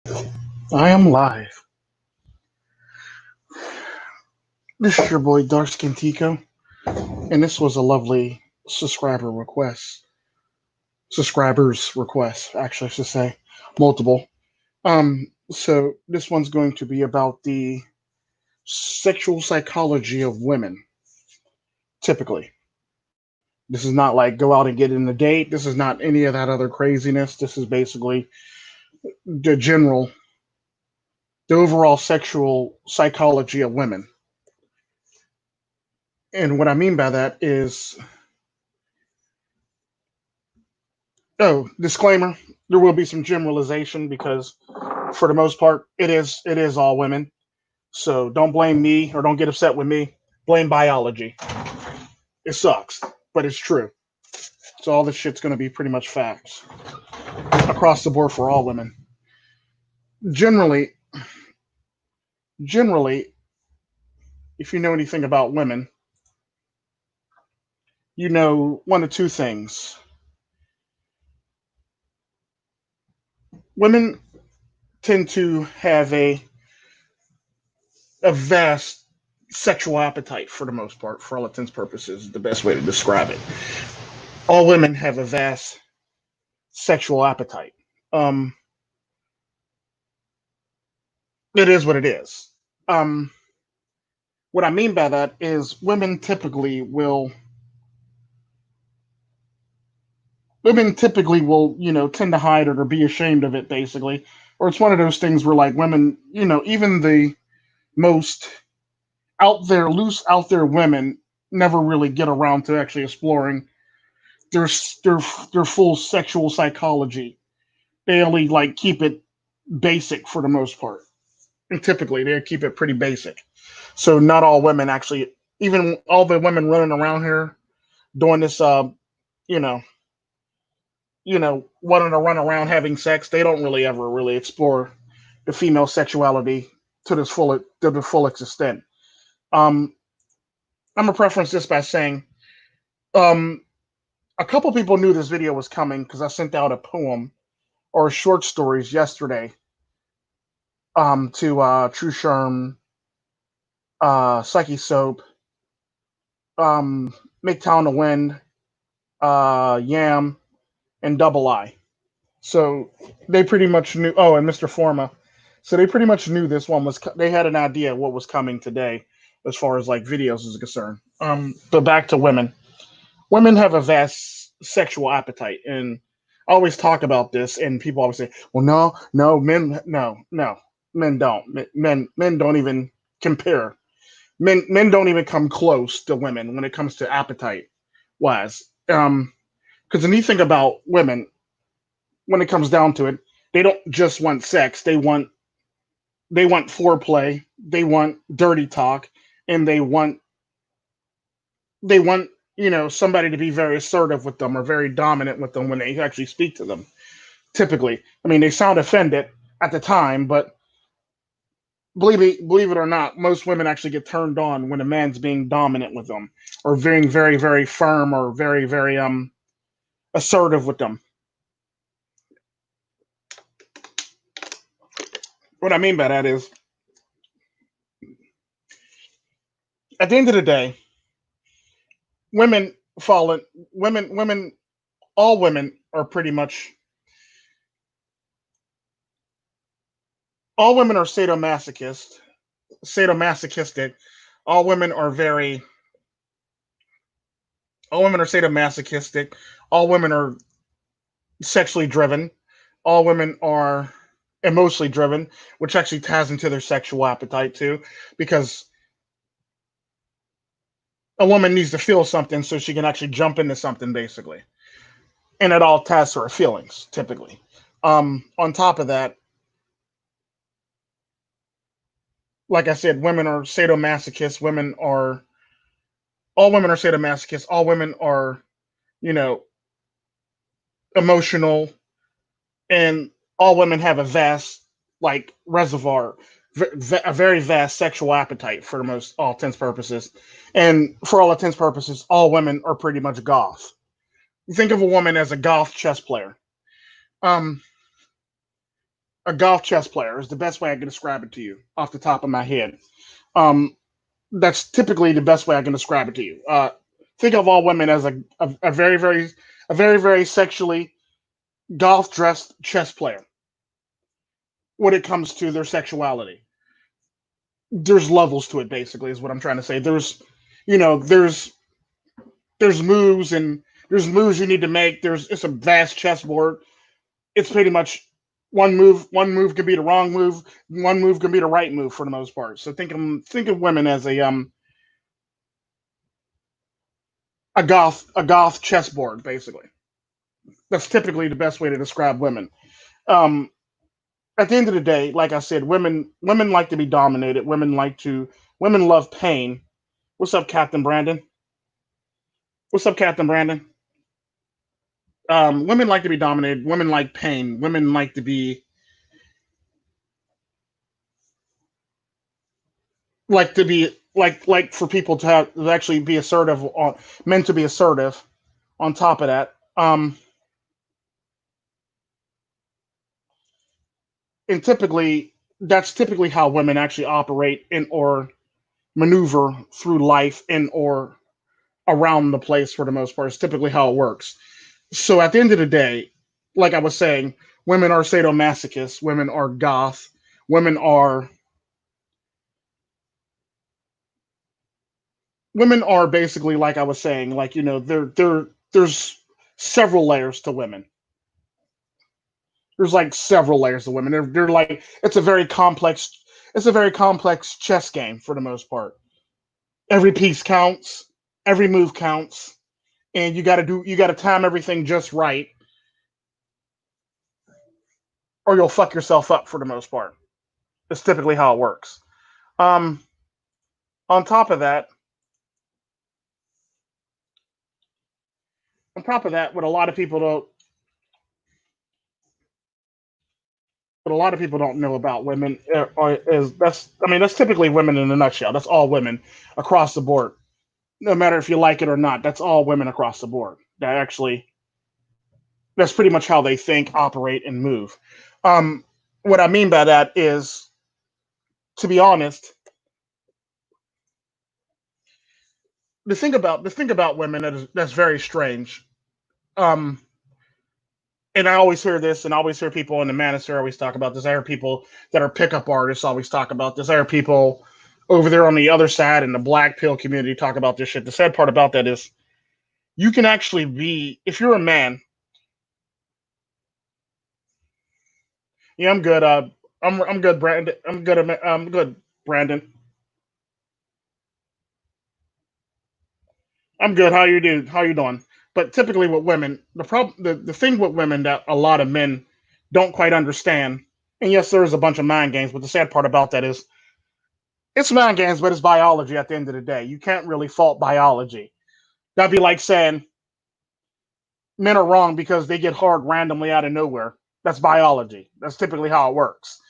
I am live. This is your boy DarkSkinTico, and this was a lovely subscribers request, actually, I should say, multiple. So this one's going to be about the sexual psychology of women. Typically, this is not like go out and get in a date. This is not any of that other craziness. This is basically the general, the overall sexual psychology of women. And what I mean by that is, oh, disclaimer: there will be some generalization because, for the most part, it is all women. So don't blame me or don't get upset with me. Blame biology. It sucks, but it's true. So all this shit's going to be pretty much facts across the board for all women. Generally, generally, if you know anything about women, you know one of two things. Women tend to have a vast sexual appetite for the most part, for all intents and purposes, is the best way to describe it. All women have a vast sexual appetite. Um, it is what it is. Um, what I mean by that is women typically will tend to hide it or be ashamed of it basically, or it's one of those things where like women, even the most out there women never really get around to actually exploring their their their full sexual psychology. They only like keep it basic for the most part, and typically they keep it pretty basic. So not all women actually, even all the women running around here doing this, you know, wanting to run around having sex, they don't really ever really explore the female sexuality to the fullest extent. Um, I'm gonna preference this by saying, um, a couple people knew this video was coming because I sent out a poem or short stories yesterday, to True Sherm, Psyche Soap, McTown to Wind, Yam, and Double I. So they pretty much knew. Oh, and Mr. Forma. So they pretty much knew this one was. They had an idea what was coming today, as far as like videos is concerned. But back to women. Women have a vast sexual appetite, and I always talk about this, and people always say, "Well, no, no, men, no, no, men don't. Men don't even compare. Men don't even come close to women when it comes to appetite wise. Because when you think about women, when it comes down to it, they don't just want sex. They want foreplay. They want dirty talk, and they want somebody to be very assertive with them or very dominant with them when they actually speak to them. Typically, I mean, they sound offended at the time, but believe it or not, most women actually get turned on when a man's being dominant with them or being very very firm or very very assertive with them. What I mean by that is, at the end of the day, women fall women all women are pretty much all women are sadomasochistic. All women are very all women are sadomasochistic. All women are sexually driven. All women are emotionally driven, which actually ties into their sexual appetite too, because a woman needs to feel something so she can actually jump into something basically, and it all ties to her feelings typically. On top of that, like I said, women are sadomasochists. All women are sadomasochists. All women are, you know, emotional, and all women have a vast like reservoir, a very vast sexual appetite for the most all intents purposes, and for all intents purposes, all women are pretty much goth. You think of a woman as a goth chess player. Um, A golf chess player is the best way I can describe it to you off the top of my head. Um, that's typically the best way I can describe it to you. Think of all women as a very, very sexually golf dressed chess player when it comes to their sexuality. There's levels to it, basically, is what I'm trying to say. You know, there's moves and there's moves you need to make. It's a vast chessboard. It's pretty much one move can be the wrong move, one move can be the right move for the most part. So think of women as a goth chessboard, basically. That's typically the best way to describe women. Um, at the end of the day, like I said, women like to be dominated. Women love pain. What's up, Captain Brandon? What's up, Captain Brandon? Women like to be dominated. Women like pain. Women like for people to actually be assertive on men to be assertive. On top of that, and typically that's typically how women actually operate in or maneuver through life in or around the place for the most part. It's typically how it works. So at the end of the day, like I was saying, women are sadomasochists, women are goth, women are women are basically like I was saying, like there's several layers to women. There's like several layers of women. They're like it's a very complex chess game for the most part. Every piece counts, every move counts, and you got to time everything just right, or you'll fuck yourself up for the most part. It's typically how it works. Um, on top of that, what a lot of people don't know about women is that's typically women in a nutshell. That's all women across the board. No matter if you like it or not, that's all women across the board. That's pretty much how they think, operate, and move. Um, what I mean by that is, to be honest, the thing about women that's very strange. Um, and I always hear this, and I always hear people in the manosphere always talk about this. I hear people that are pickup artists always talk about this. I hear people over there on the other side in the black pill community talk about this shit. The sad part about that is you can actually be, if you're a man. Yeah, I'm good. I'm good, Brandon. I'm good, Brandon. I'm good. How you doing? But typically with women, the thing with women that a lot of men don't quite understand, and yes, there is a bunch of mind games, but the sad part about that is it's mind games, but it's biology at the end of the day. You can't really fault biology. That'd be like saying men are wrong because they get hard randomly out of nowhere. That's biology. That's typically how it works.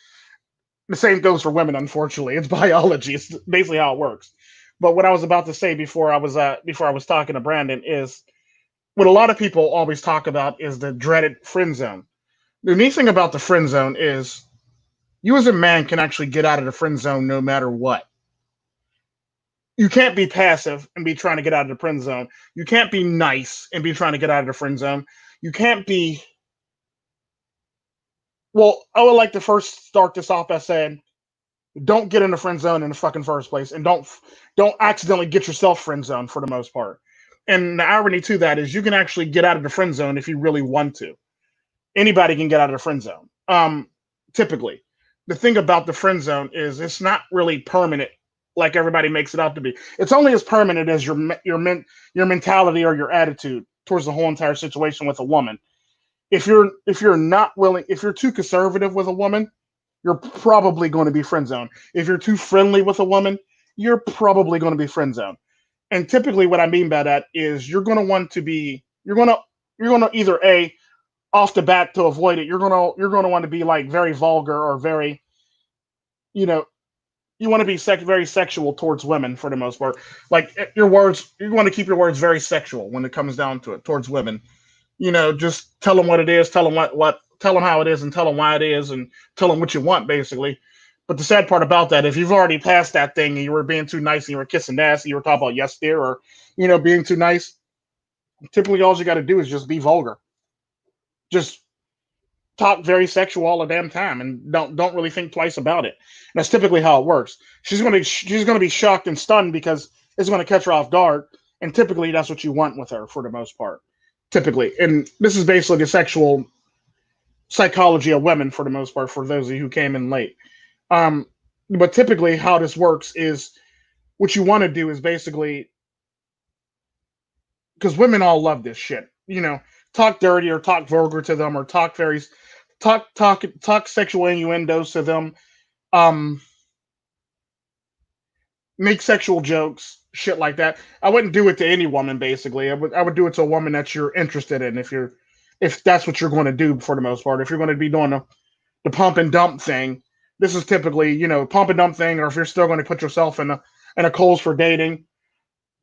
The same goes for women, unfortunately. It's biology. It's basically how it works. But what I was about to say before I was talking to Brandon is what a lot of people always talk about is the dreaded friend zone. The neat thing about the friend zone is you as a man can actually get out of the friend zone no matter what. You can't be passive and be trying to get out of the friend zone. You can't be nice and be trying to get out of the friend zone. You can't be well. I would like to first start this off by saying, don't get in the friend zone in the fucking first place, and don't accidentally get yourself friend zone for the most part. And the irony to that is you can actually get out of the friend zone if you really want to. Anybody can get out of the friend zone. Typically, the thing about the friend zone is it's not really permanent like everybody makes it out to be. It's only as permanent as your mentality or your attitude towards the whole entire situation with a woman. If you're not willing, if you're too conservative with a woman, you're probably going to be friend zone. If you're too friendly with a woman, you're probably going to be friend zone. And typically, what I mean by that is you're going to either a off the bat to avoid it. You're going to want to be like very vulgar or very you know you want to be very sexual towards women for the most part. Like your words, you want to keep your words very sexual when it comes down to it towards women. Just tell them what it is. Tell them tell them how it is and tell them why it is and tell them what you want, basically. But the sad part about that, if you've already passed that thing and you were being too nice and you were kissing ass and you were talking about yes dear or being too nice, typically all you got to do is just be vulgar, just talk very sexual all the damn time and don't really think twice about it. And that's typically how it works. She's gonna be shocked and stunned because it's gonna catch her off guard. And typically that's what you want with her for the most part. Typically. And this is basically the sexual psychology of women for the most part for those of you who came in late. Um but typically how this works is what you want to do is basically because women all love this shit. Talk dirty or talk vulgar to them or talk sexual innuendos to them. Um, Make sexual jokes, shit like that. I wouldn't do it to any woman. Basically, I would do it to a woman that you're interested in if that's what you're going to do for the most part. If you're going to be doing the pump and dump thing, this is typically pump and dump thing. Or if you're still going to put yourself in a coals for dating,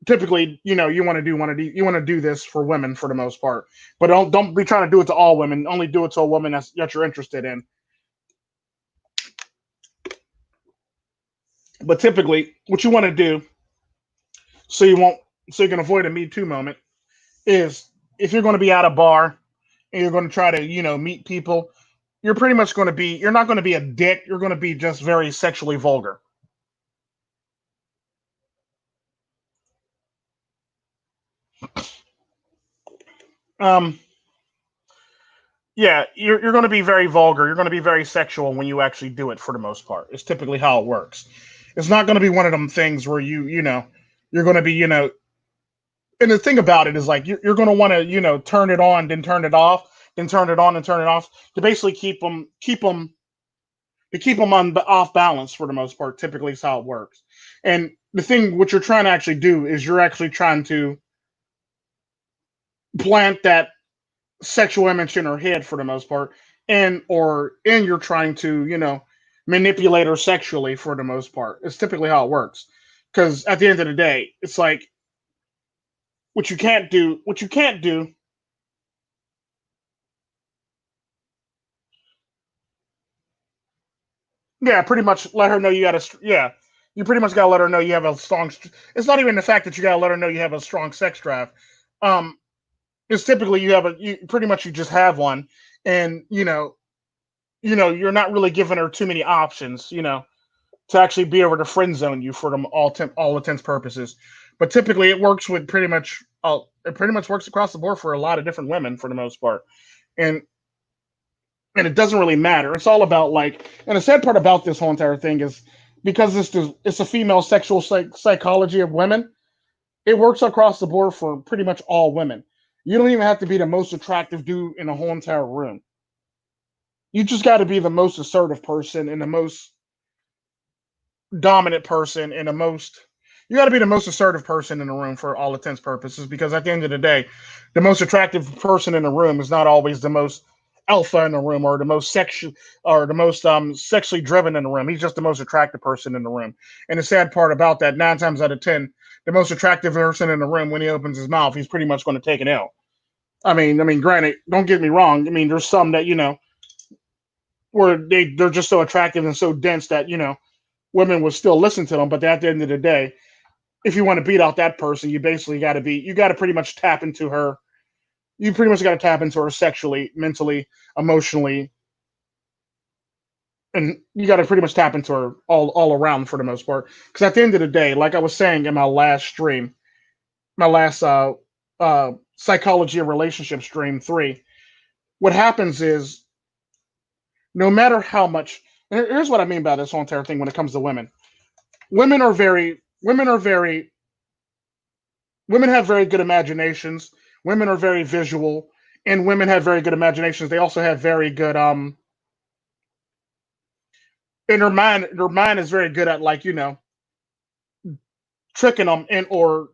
typically you want to do this for women for the most part. But don't be trying to do it to all women. Only do it to a woman that you're interested in. But typically, what you want to do, so you can avoid a Me Too moment, is if you're going to be at a bar and you're going to try to meet people, you're not going to be a dick. You're going to be just very sexually vulgar. Um, yeah, you're going to be very vulgar. You're going to be very sexual when you actually do it. For the most part, it's typically how it works. It's not going to be one of them things where you're going to be and the thing about it is like you're going to want to turn it on, then turn it off, then turn it on and turn it off to basically keep them on off balance for the most part. Typically, is how it works. And the thing what you're trying to actually do is you're actually trying to plant that sexual image in her head for the most part, and you're trying to manipulate her sexually for the most part. It's typically how it works. Because at the end of the day, it's like what you can't do. Yeah, pretty much let her know you got yeah. You pretty much gotta let her know you have a strong. It's not even the fact that you gotta let her know you have a strong sex drive. Um, it's typically you pretty much you just have one, and you're not really giving her too many options. To actually be able to friend zone you for them all intents purposes. But typically, it pretty much works across the board for a lot of different women for the most part, and and it doesn't really matter. It's all about like, and the sad part about this whole entire thing is because it's a female sexual psychology of women. It works across the board for pretty much all women. You don't even have to be the most attractive dude in the whole entire room. You just got to be the most assertive person and the most dominant person and the most you got to be the most assertive person in the room for all intents purposes because at the end of the day the most attractive person in the room is not always the most alpha in the room or the most sexual or the most sexually driven in the room. He's just the most attractive person in the room. And the sad part about that, 9 times out of 10, the most attractive person in the room, when he opens his mouth, he's pretty much going to take an L. I mean, granted, don't get me wrong. I mean, there's some that where they're just so attractive and so dense that women will still listen to them. But at the end of the day, if you want to beat out that person, you got to pretty much tap into her. You pretty much got to tap into her sexually, mentally, emotionally, and you got to pretty much tap into her all around for the most part. Because at the end of the day, like I was saying in my last stream, my last psychology of relationship stream 3, what happens is no matter how much. Here's what I mean by this whole entire thing when it comes to women. Women are very women have very good imaginations. Women are very visual, and women have very good imaginations. They also have very good in their mind is very good at like tricking them and or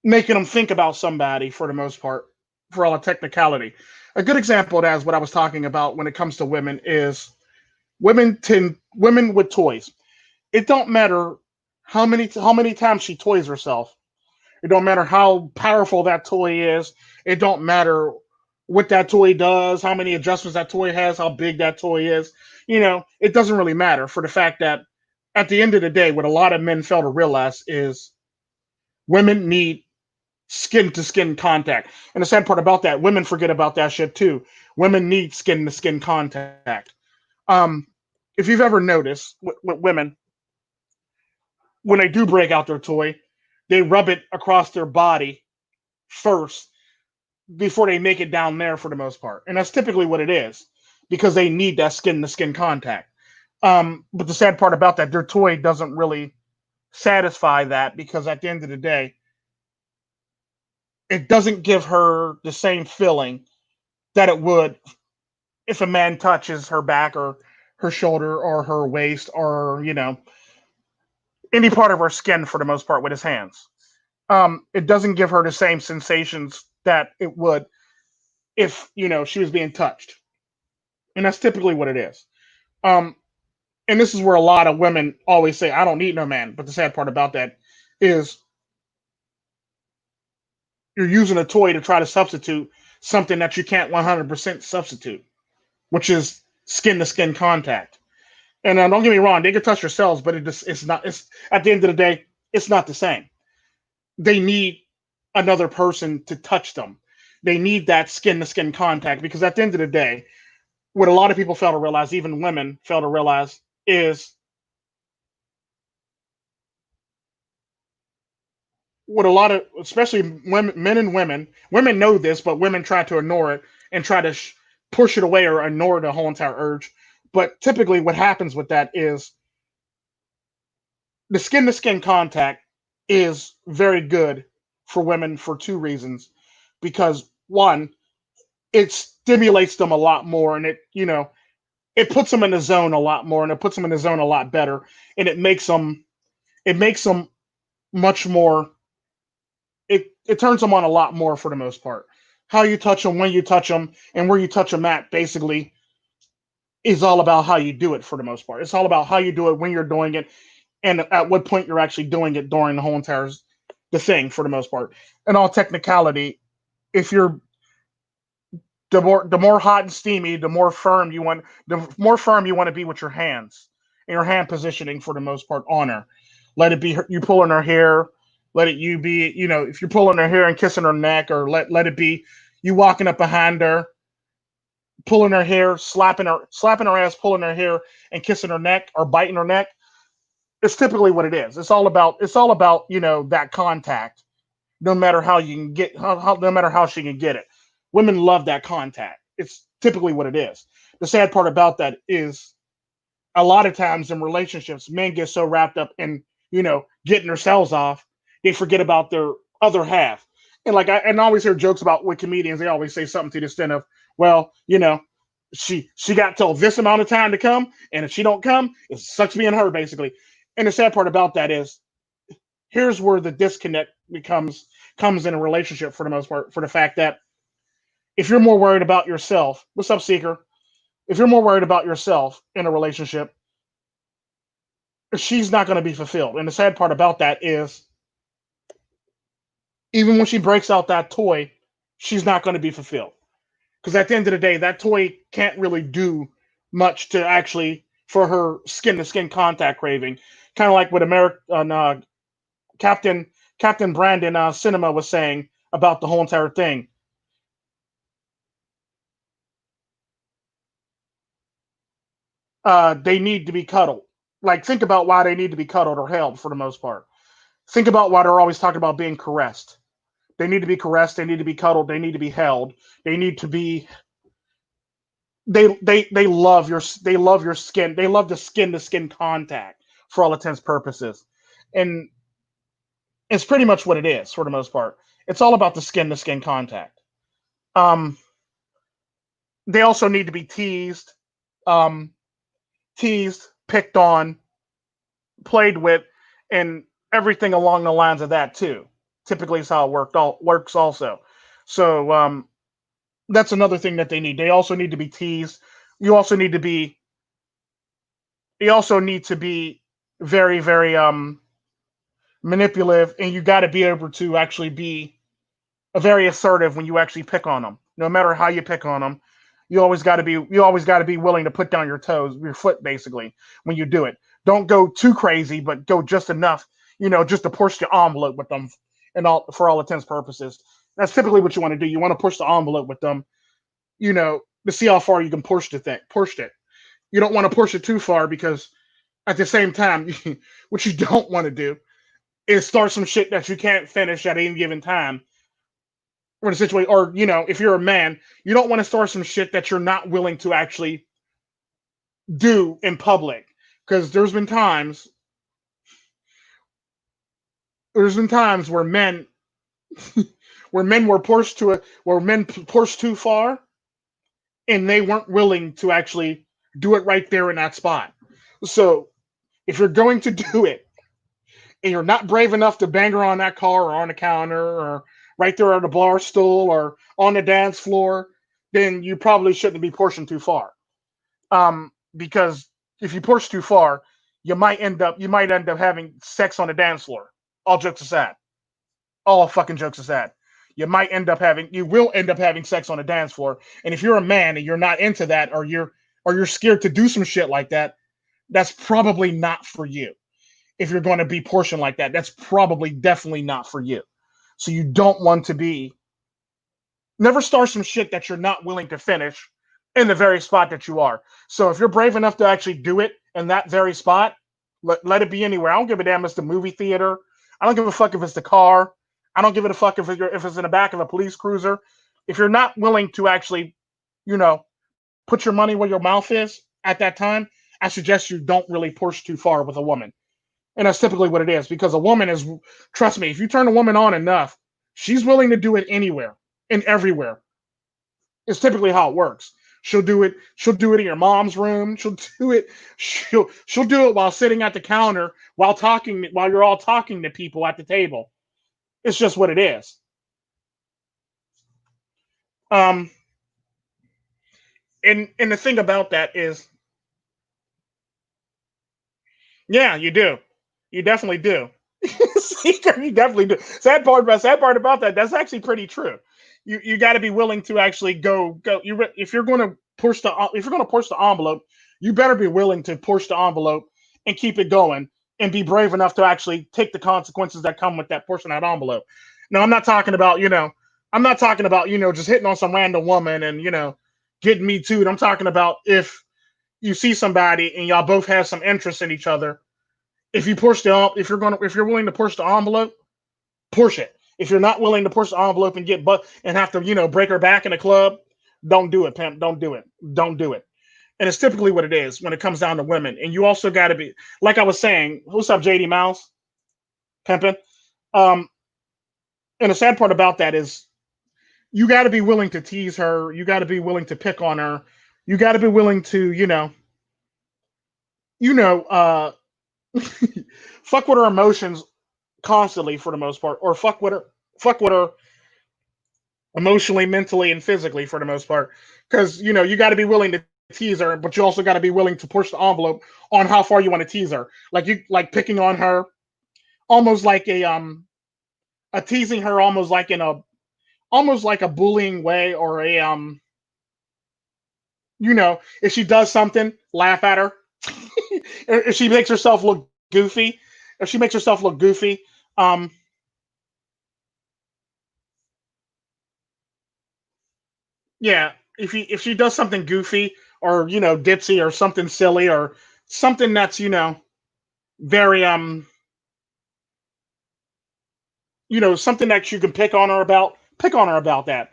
making them think about somebody for the most part for all the technicality. A good example of that is what I was talking about when it comes to women is women with toys. It don't matter how many times she toys herself. It don't matter how powerful that toy is. It don't matter what that toy does, how many adjustments that toy has, how big that toy is. It doesn't really matter for the fact that at the end of the day, what a lot of men fail to realize is women need skin to skin contact. And the sad part about that, women forget about that shit too. Women need skin to skin contact. Um, if you've ever noticed with women, when they do break out their toy, they rub it across their body first before they make it down there for the most part. And that's typically what it is because they need that skin to skin contact. But the sad part about that, their toy doesn't really satisfy that because at the end of the day, it doesn't give her the same feeling that it would if a man touches her back or her shoulder or her waist or, any part of her skin for the most part with his hands. It doesn't give her the same sensations that it would if, she was being touched. And that's typically what it is. Um, and this is where a lot of women always say, I don't need no man. But the sad part about that is you're using a toy to try to substitute something that you can't 100% substitute, which is skin to skin contact. And don't get me wrong, they can touch yourselves, but it's not. It's at the end of the day, it's not the same. They need another person to touch them. They need that skin to skin contact because at the end of the day, what a lot of people fail to realize, even women fail to realize, is what a lot of, especially women, men and women know this, but women try to ignore it and try to push it away or ignore the whole entire urge. But typically, what happens with that is the skin to skin contact is very good for women for two reasons. Because one, it stimulates them a lot more, and it puts them in the zone a lot more, and it puts them in the zone a lot better, and it makes them much more. It turns them on a lot more for the most part. How you touch them, when you touch them, and where you touch them at, basically, is all about how you do it for the most part. It's all about how you do it, when you're doing it, and at what point you're actually doing it during the whole entire the thing for the most part. In all technicality, if you're the more hot and steamy, the more firm you want to be with your hands and your hand positioning for the most part on her. Let it be you pulling her hair, let it you be, if you're pulling her hair and kissing her neck, or let it be you walking up behind her, pulling her hair, slapping her ass, pulling her hair and kissing her neck or biting her neck. It's typically what it is. It's all about that contact. No matter how you can get, no matter how she can get it, women love that contact. It's typically what it is. The sad part about that is a lot of times in relationships, men get so wrapped up in getting themselves off, they forget about their other half. And I always hear jokes about with comedians. They always say something to the extent of, well, she got till this amount of time to come, and if she don't come, it sucks being her basically. And the sad part about that is here's where the disconnect comes in a relationship for the most part, for the fact that if you're more worried about yourself, what's up, Seeker? If you're more worried about yourself in a relationship, she's not going to be fulfilled. And the sad part about that is even when she breaks out that toy, she's not going to be fulfilled. Because at the end of the day, that toy can't really do much to actually for her skin to skin contact craving. Kind of like what Captain Captain Brandon Cinema was saying about the whole entire thing. They need to be cuddled. Like, think about why they need to be cuddled or held for the most part. Think about why they're always talking about being caressed. They need to be caressed. They need to be cuddled. They need to be held. They need to be. They love your skin. They love the skin to skin contact for all intents purposes, and it's pretty much what it is for the most part. It's all about the skin to skin contact. Um, they also need to be um, picked on, played with, and everything along the lines of that too. Typically, is how it works also. So that's another thing that they need. They also need to be teased. You also need to be. You also need to be very, very manipulative, and you got to be able to actually be very assertive when you actually pick on them. No matter how you pick on them, you always got to be willing to put down your foot basically when you do it. Don't go too crazy, but go just enough, just to push the envelope with them, and all for all intents and purposes. That's typically what you want to do. You want to push the envelope with them, to see how far you can push it. You don't want to push it too far because at the same time, what you don't want to do is start some shit that you can't finish at any given time or the situation, or if you're a man, you don't want to start some shit that you're not willing to actually do in public. Because there's been times where men were pushed where men pushed too far, and they weren't willing to actually do it right there in that spot. So if you're going to do it and you're not brave enough to bang her on that car or on the counter or right there at the bar stool or on the dance floor, then you probably shouldn't be pushing too far. Because if you push too far, you might end up having sex on the dance floor. All jokes aside, all fucking jokes aside, you will end up having sex on the dance floor. And if you're a man and you're not into that, or you're scared to do some shit like that, that's probably not for you. If you're going to be portioned like that, that's probably definitely not for you. So you don't want to be never start some shit that you're not willing to finish in the very spot that you are. So if you're brave enough to actually do it in that very spot, let it be anywhere. I don't give a damn if it's the movie theater. I don't give a fuck if it's the car. I don't give a fuck if it's in the back of a police cruiser. If you're not willing to actually, you know, put your money where your mouth is at that time, I suggest you don't really push too far with a woman. And that's typically what it is, because a woman is, trust me, if you turn a woman on enough, she's willing to do it anywhere and everywhere. It's typically how it works. She'll do it. She'll do it in your mom's room. She'll do it. She'll do it while sitting at the counter while you're all talking to people at the table. It's just what it is. Um, and the thing about that is, yeah, you do. You definitely do. You definitely do. Sad part about that. That's actually pretty true. You got to be willing to actually go. If you're going to push the envelope, you better be willing to push the envelope and keep it going, and be brave enough to actually take the consequences that come with that pushing that envelope. Now, I'm not talking about just hitting on some random woman and getting me too. I'm talking about if you see somebody and y'all both have some interest in each other. If you're willing to push the envelope, push it. If you're not willing to push the envelope and have to break her back in a club, don't do it, pimp. Don't do it. Don't do it. And it's typically what it is when it comes down to women. And you also got to be, like I was saying, what's up, JD Mouse, pimping. Um, and the sad part about that is you got to be willing to tease her. You got to be willing to pick on her. You got to be willing to, you know, uh, fuck with her emotions constantly for the most part, or fuck with her emotionally, mentally, and physically for the most part. Because you got to be willing to tease her, but you also got to be willing to push the envelope on how far you want to tease her. Like picking on her, almost like a teasing her, almost like a bullying way, or if she does something, laugh at her. If she makes herself look goofy, if she makes herself look goofy, um, yeah, if she does something goofy, or ditzy, or something silly, or something that's very something that you can pick on her about that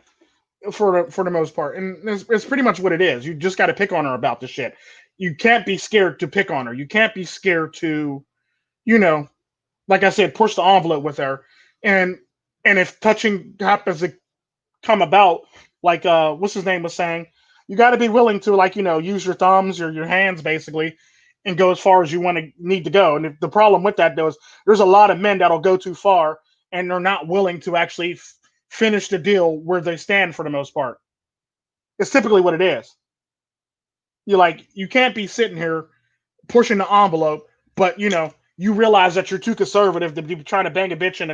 for the most part. And it's pretty much what it is. You just got to pick on her about the shit. You can't be scared to pick on her. You can't be scared to you know like I said, push the envelope with her. And and if touching happens to come about, like what's his name was saying, you got to be willing to, like, use your thumbs or your hands basically, and go as far as you need to go. And if the problem with that, though, is there's a lot of men that'll go too far, and they're not willing to actually finish the deal where they stand for the most part. It's typically what it is. You can't be sitting here pushing the envelope, but you realize that you're too conservative to be trying to bang a bitch in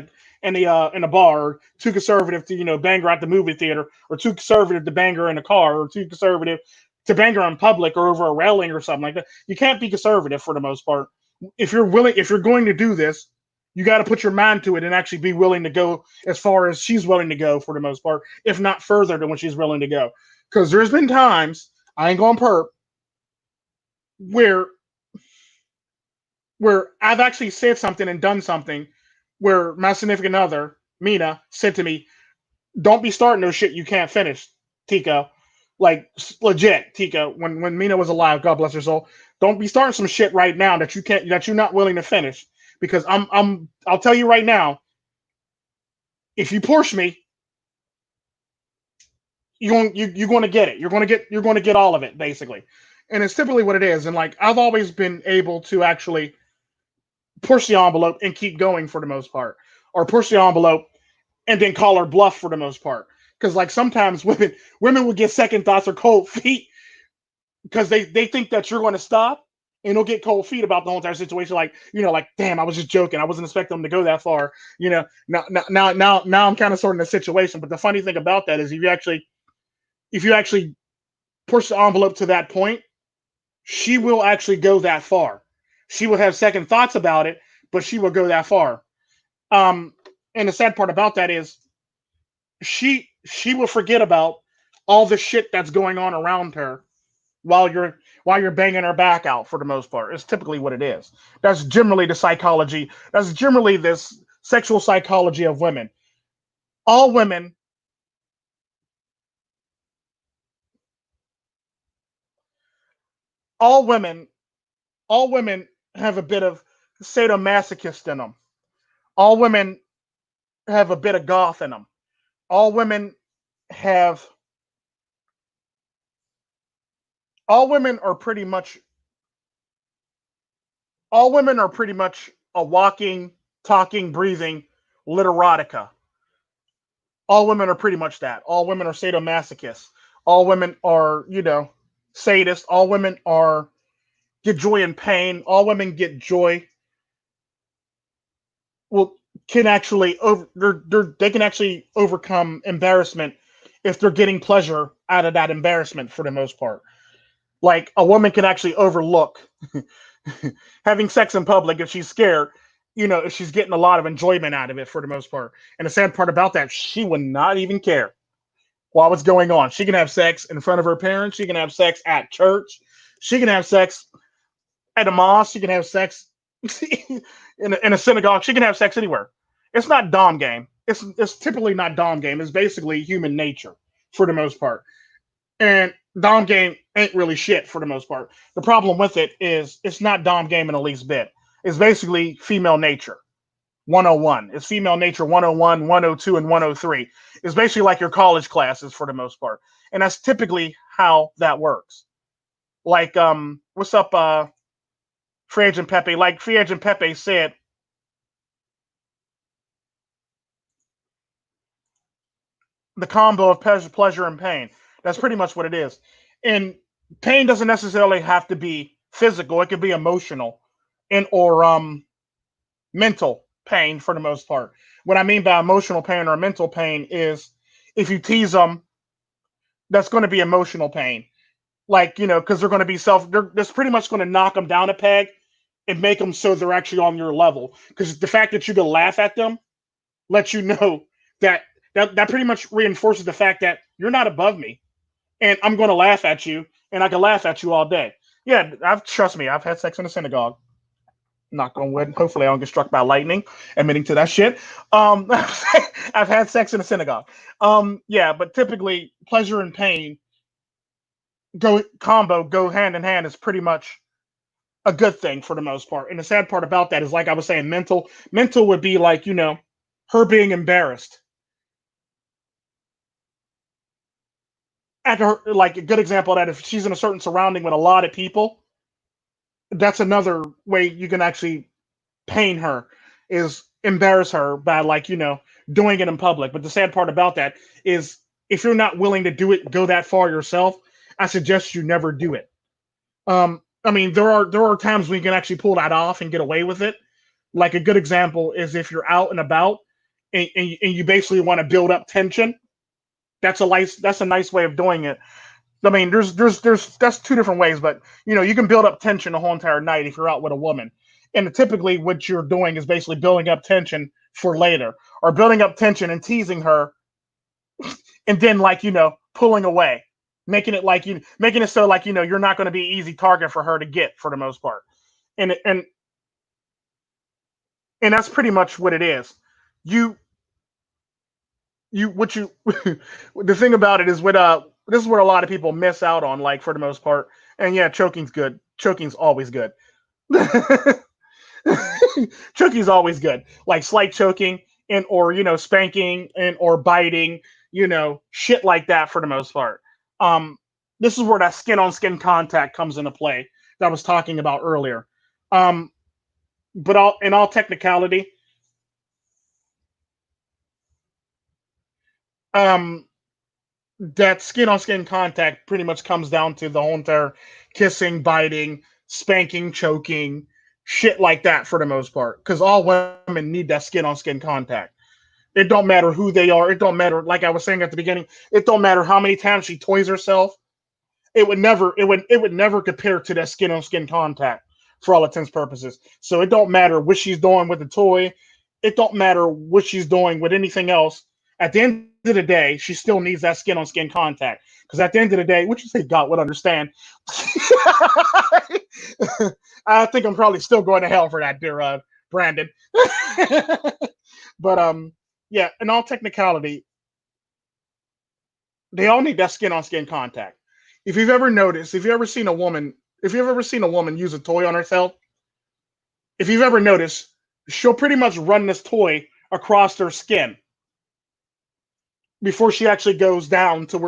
a bar, or too conservative to bang her at the movie theater, or too conservative to bang her in a car, or too conservative to bang her in public or over a railing or something like that. You can't be conservative for the most part. If you're going to do this, you got to put your mind to it and actually be willing to go as far as she's willing to go for the most part, if not further than what she's willing to go. Because there's been times, I ain't going perp, where I've actually said something and done something where my significant other, Mina, said to me, "Don't be starting no shit you can't finish, Tico." Like legit, Tico. When Mina was alive, God bless her soul. Don't be starting some shit right now that you're not willing to finish. Because I'll tell you right now, if you push me, you're going to get it. You're going to get all of it basically, and it's typically what it is. And like I've always been able to actually push the envelope and keep going for the most part, or push the envelope and then call her bluff for the most part. Because like sometimes women will get second thoughts or cold feet because they think that you're going to stop, and they'll get cold feet about the whole entire situation. Like like damn, I was just joking. I wasn't expecting them to go that far. Now I'm kind of sorting the situation. But the funny thing about that is if you actually push the envelope to that point, she will actually go that far. She will have second thoughts about it, but she will go that far. Um, and the sad part about that is she will forget about all the shit that's going on around her while you're banging her back out for the most part. It's typically what it is. That's generally the psychology. That's generally this sexual psychology of women. All women, all women, all women have a bit of sadomasochist in them. All women have a bit of goth in them. All women have all women are pretty much all women are pretty much a walking, talking, breathing literotica. All women are pretty much that. All women are sadomasochists. All women are, sadists. All women are get joy in pain. All women get joy. Well, can actually they can actually overcome embarrassment if they're getting pleasure out of that embarrassment for the most part. Like a woman can actually overlook having sex in public if she's scared, if she's getting a lot of enjoyment out of it for the most part. And the sad part about that, she would not even care while what's going on. She can have sex in front of her parents. She can have sex at church. She can have sex at a mosque. She can have sex in a synagogue. She can have sex anywhere. It's not dom game. It's typically not dom game. It's basically human nature for the most part. And dom game ain't really shit for the most part. The problem with it is it's not dom game in the least bit. It's basically female nature 101. It's female nature 101, 102, and 103. It's basically like your college classes for the most part. And that's typically how that works. Like, what's up, Free Agent Pepe? Like Free Agent Pepe said, the combo of pleasure and pain. That's pretty much what it is. And pain doesn't necessarily have to be physical. It could be emotional and or mental pain for the most part. What I mean by emotional pain or mental pain is if you tease them, that's going to be emotional pain. Like, because they're going to be that's pretty much going to knock them down a peg and make them so they're actually on your level. Because the fact that you can laugh at them lets you know that that pretty much reinforces the fact that you're not above me and I'm going to laugh at you and I can laugh at you all day. Yeah, trust me, I've had sex in a synagogue. Knock on wood. Hopefully, I don't get struck by lightning. Admitting to that shit. I've had sex in a synagogue. Yeah, but typically, pleasure and pain go hand in hand. Is pretty much a good thing for the most part. And the sad part about that is, like I was saying, mental would be like her being embarrassed. After her, like a good example of that, if she's in a certain surrounding with a lot of people, that's another way you can actually pain her is embarrass her by like doing it in public. But the sad part about that is if you're not willing to do it, go that far yourself, I suggest you never do it. I mean, there are times when you can actually pull that off and get away with it, Like a good example is if you're out and about and you basically want to build up tension. That's a nice way of doing it. I mean, there's that's two different ways, but you can build up tension the whole entire night if you're out with a woman. And typically, what you're doing is basically building up tension for later, or building up tension and teasing her, and then like pulling away, making it so like you're not going to be an easy target for her to get for the most part. And and and that's pretty much what it is. You you what you the thing about it is what this is where a lot of people miss out on, like, for the most part. And yeah, choking's good. Choking's always good. Choking's always good. Like slight choking and or spanking and or biting, shit like that for the most part. Um this is where that skin on skin contact comes into play that I was talking about earlier. Um but in all technicality, um that skin on skin contact pretty much comes down to the whole entire kissing, biting, spanking, choking, shit like that for the most part. Because all women need that skin on skin contact. It don't matter who they are. It don't matter, like I was saying at the beginning. It don't matter how many times she toys herself. It would never compare to that skin on skin contact for all intents and purposes. So it don't matter what she's doing with the toy. It don't matter what she's doing with anything else. At the end of the day, she still needs that skin on skin contact. Because at the end of the day, what you say God would understand. I think I'm probably still going to hell for that, dear Brandon. But yeah, in all technicality, they all need that skin on skin contact. If you've ever noticed, if you've ever seen a woman use a toy on herself, if you've ever noticed, she'll pretty much run this toy across her skin before she actually goes down to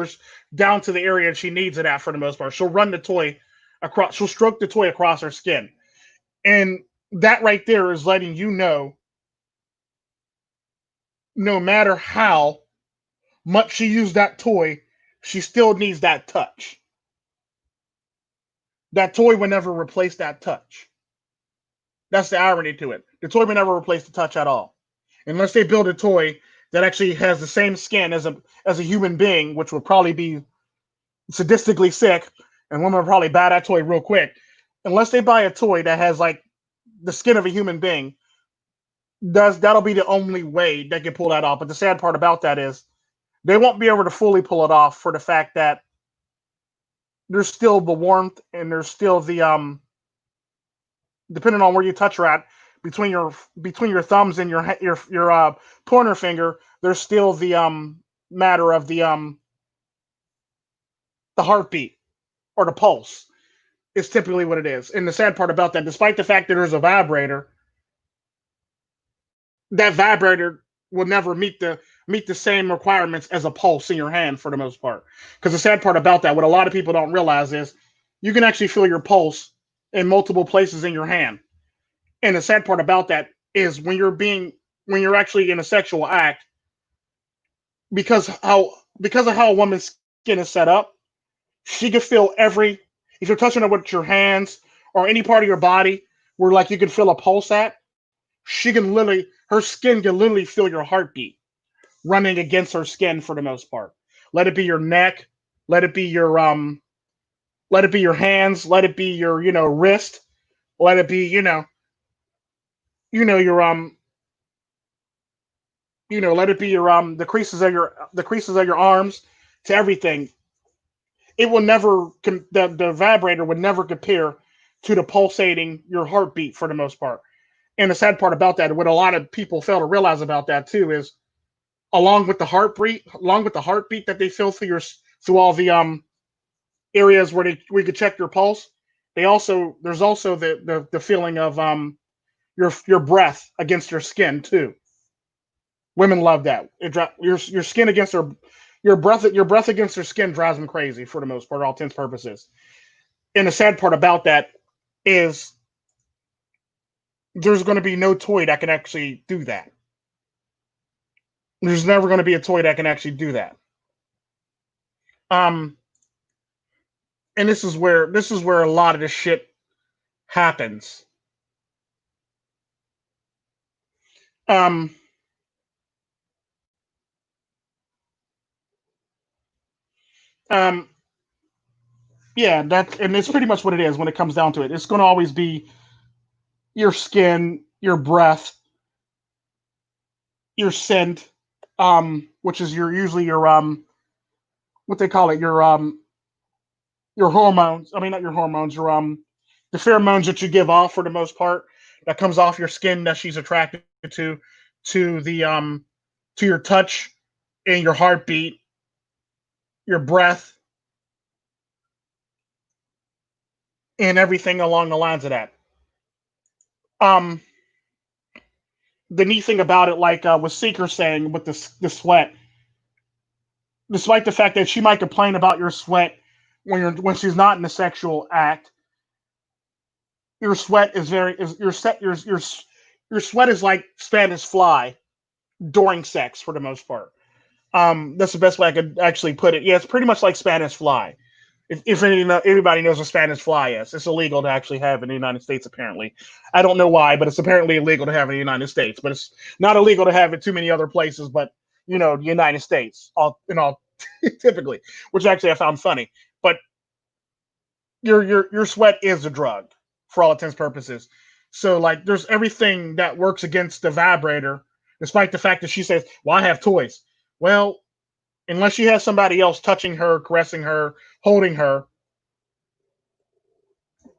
the area she needs it at for the most part. She'll run the toy across. She'll stroke the toy across her skin, and that right there is letting you know, no matter how much she used that toy, she still needs that touch. That toy will never replace that touch. That's the irony to it. The toy will never replace the touch at all, unless they build a toy that actually has the same skin as a human being, which would probably be sadistically sick, and women would probably buy that toy real quick. Unless they buy a toy that has like the skin of a human being, that'll be the only way they can pull that off. But the sad part about that is they won't be able to fully pull it off for the fact that there's still the warmth and there's still the depending on where you touch her at, between your thumbs and your pointer finger, there's still the matter of the heartbeat or the pulse. Is typically what it is. And the sad part about that, despite the fact that there's a vibrator, that vibrator will never meet the same requirements as a pulse in your hand for the most part. Because the sad part about that, what a lot of people don't realize is you can actually feel your pulse in multiple places in your hand. And the sad part about that is when you're actually in a sexual act, because of how a woman's skin is set up, she can feel every if you're touching her with your hands or any part of your body where like you can feel a pulse at, her skin can literally feel your heartbeat running against her skin for the most part. Let it be your neck, let it be your hands, let it be your wrist, let it be your let it be your the creases of your arms to everything. It will never the vibrator would never compare to the pulsating your heartbeat for the most part. And the sad part about that, what a lot of people fail to realize about that too, is along with the heartbeat that they feel through all the areas where we could check your pulse. There's also the feeling of your breath against your skin too. Women love that. Your skin against your breath against their skin drives them crazy for the most part, all intents and purposes. And the sad part about that is there's going to be no toy that can actually do that. There's never going to be a toy that can actually do that. Um, and this is where a lot of this shit happens. Um, um, yeah, and it's pretty much what it is when it comes down to it. It's going to always be your skin, your breath, your scent, which is your usually your what they call it, your hormones. I mean, not your hormones, your the pheromones that you give off for the most part that comes off your skin that she's attracted to, to the to your touch and your heartbeat, your breath, and everything along the lines of that. Um, the neat thing about it, like what Seeker saying with the sweat, despite the fact that she might complain about your sweat when she's not in the sexual act, your sweat is very is your set your sweat is like Spanish fly during sex for the most part. That's the best way I could actually put it. Yeah, it's pretty much like Spanish fly. If anybody knows what Spanish fly is, it's illegal to actually have in the United States. Apparently, I don't know why, but it's apparently illegal to have in the United States. But it's not illegal to have it too many other places. But the United States, all typically, which actually I found funny. But your sweat is a drug for all intents and purposes. So like, there's everything that works against the vibrator, despite the fact that she says, "Well, I have toys." Well, unless she has somebody else touching her, caressing her, holding her,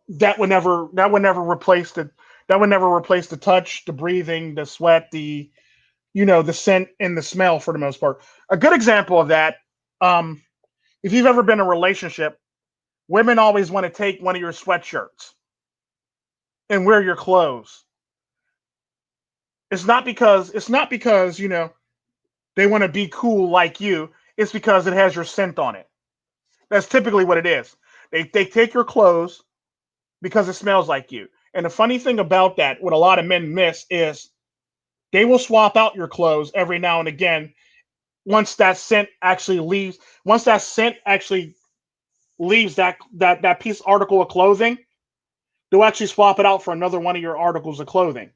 that would never replace the touch, the breathing, the sweat, the scent and the smell for the most part. A good example of that, um, if you've ever been in a relationship, women always want to take one of your sweatshirts and wear your clothes. It's not because they want to be cool like you. It's because it has your scent on it. That's typically what it is. They take your clothes because it smells like you. And the funny thing about that, what a lot of men miss is they will swap out your clothes every now and again once that scent actually leaves. Once that scent actually leaves that piece article of clothing, they'll actually swap it out for another one of your articles of clothing.